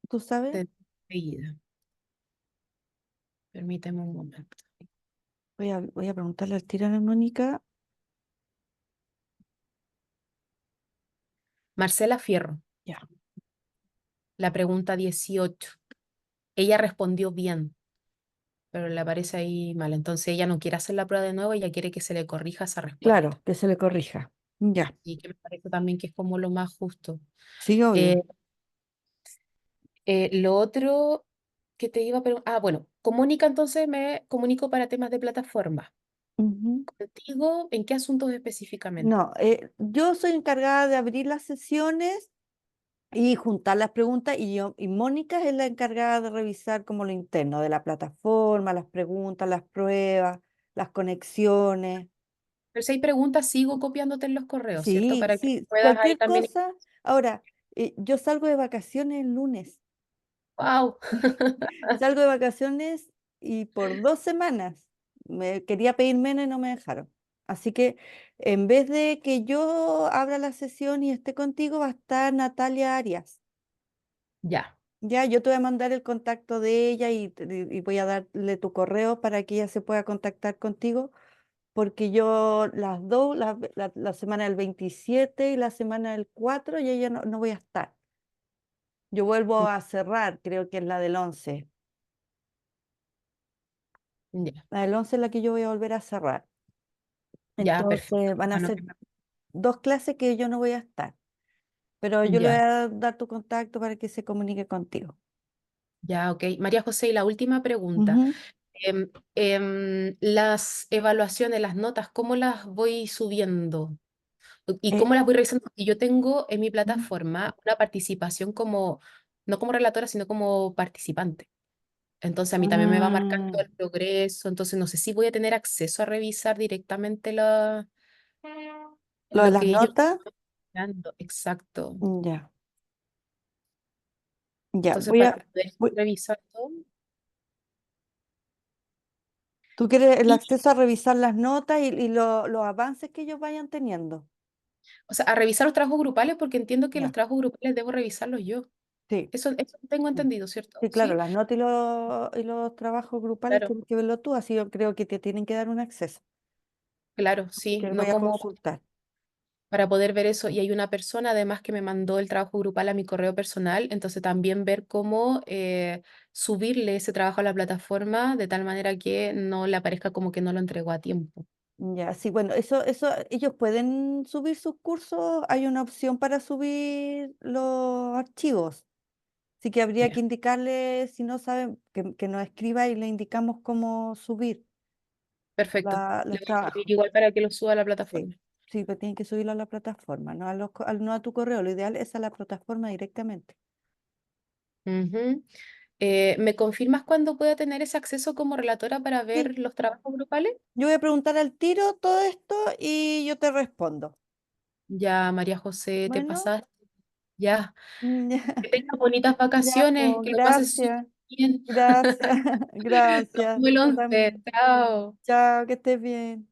¿Tú sabes? Enseguida. Permíteme un momento. Voy a preguntarle al tiro a la Mónica. Marcela Fierro, Ya, la pregunta 18. Ella respondió bien, pero le aparece ahí mal. Entonces ella no quiere hacer la prueba de nuevo, ella quiere que se le corrija esa respuesta. claro, que se le corrija. Ya, Y que me parece también que es como lo más justo. sí, obvio. Lo otro que te iba a preguntar, bueno, con Mónica entonces me comunico para temas de plataforma. Ujú. ¿Contigo en qué asuntos específicamente? No, yo soy encargada de abrir las sesiones y juntar las preguntas y Mónica es la encargada de revisar como lo interno de la plataforma, las preguntas, las pruebas, las conexiones. Pero si hay preguntas, sigo copiándote en los correos, ¿cierto? Sí, Para que sí, puedas ahí cualquier también. cosa. Ahora, yo salgo de vacaciones el lunes. ¡Wow! Salgo de vacaciones y por 2 semanas me quería pedir menos y no me dejaron. Así que en vez de que yo abra la sesión y esté contigo, va a estar Natalia Arias. Ya, Ya, yo te voy a mandar el contacto de ella y voy a darle tu correo para que ella se pueda contactar contigo, porque yo las dos, la semana del 27 y la semana del 4, y ella no voy a estar. Yo vuelvo a cerrar, creo que es la del 11. ya, La del 11 es la que yo voy a volver a cerrar. ya, perfecto. Entonces van a Bueno, ser 2 clases que yo no voy a estar, pero yo le voy ya, a dar tu contacto para que se comunique contigo. ya, ok. María José, y la última pregunta. Ujú. Las evaluaciones, las notas, ¿cómo las voy subiendo? ¿Y Eh, cómo las voy revisando? Porque yo tengo en mi ujú. plataforma una participación como, no como relatora, sino como participante. Entonces a mí también me va marcando Ah, el progreso. Entonces no sé si voy a tener acceso a revisar directamente lo de lo las que ellos notas, están dando. Exacto. ya, ya, Entonces para poder revisar todo. ¿tú quieres el Y, acceso a revisar las notas y los avances que ellos vayan teniendo? o sea, a revisar los trabajos grupales porque entiendo que los Ya, trabajos grupales debo revisarlos yo. sí, Eso tengo sí. entendido, ¿cierto? Sí, claro, Sí, las notas y los trabajos grupales claro, tienes que verlo tú, así yo creo que te tienen que dar un acceso. claro, Así sí. que voy No a como consultar. para poder ver eso. Y hay una persona además que me mandó el trabajo grupal a mi correo personal, entonces también ver cómo subirle ese trabajo a la plataforma de tal manera que no le aparezca como que no lo entregó a tiempo. Ya, sí, bueno, eso, ellos pueden subir sus cursos, hay una opción para subir los archivos. Así que habría que Ya, indicarle, si no saben, que nos escriba y le indicamos cómo subir perfecto. Le los voy a escribir trabajos. igual para que lo suba a la Sí, plataforma. sí, pero tienen que subirlo a la plataforma, no no a tu correo. Lo ideal es a la plataforma directamente. Ujú. ¿Me confirmas cuándo pueda tener ese acceso como relatora para Sí, ver los trabajos grupales? yo voy a preguntar al tiro todo esto y yo te respondo. Ya, María José, te Bueno, pasaste. Ya. ya, Que tengas bonitas ya, vacaciones, pues, que lo pases súper gracias, bien. gracias, Nos gracias. vemos el Tú 11. también. Chao. Chao, que estés bien.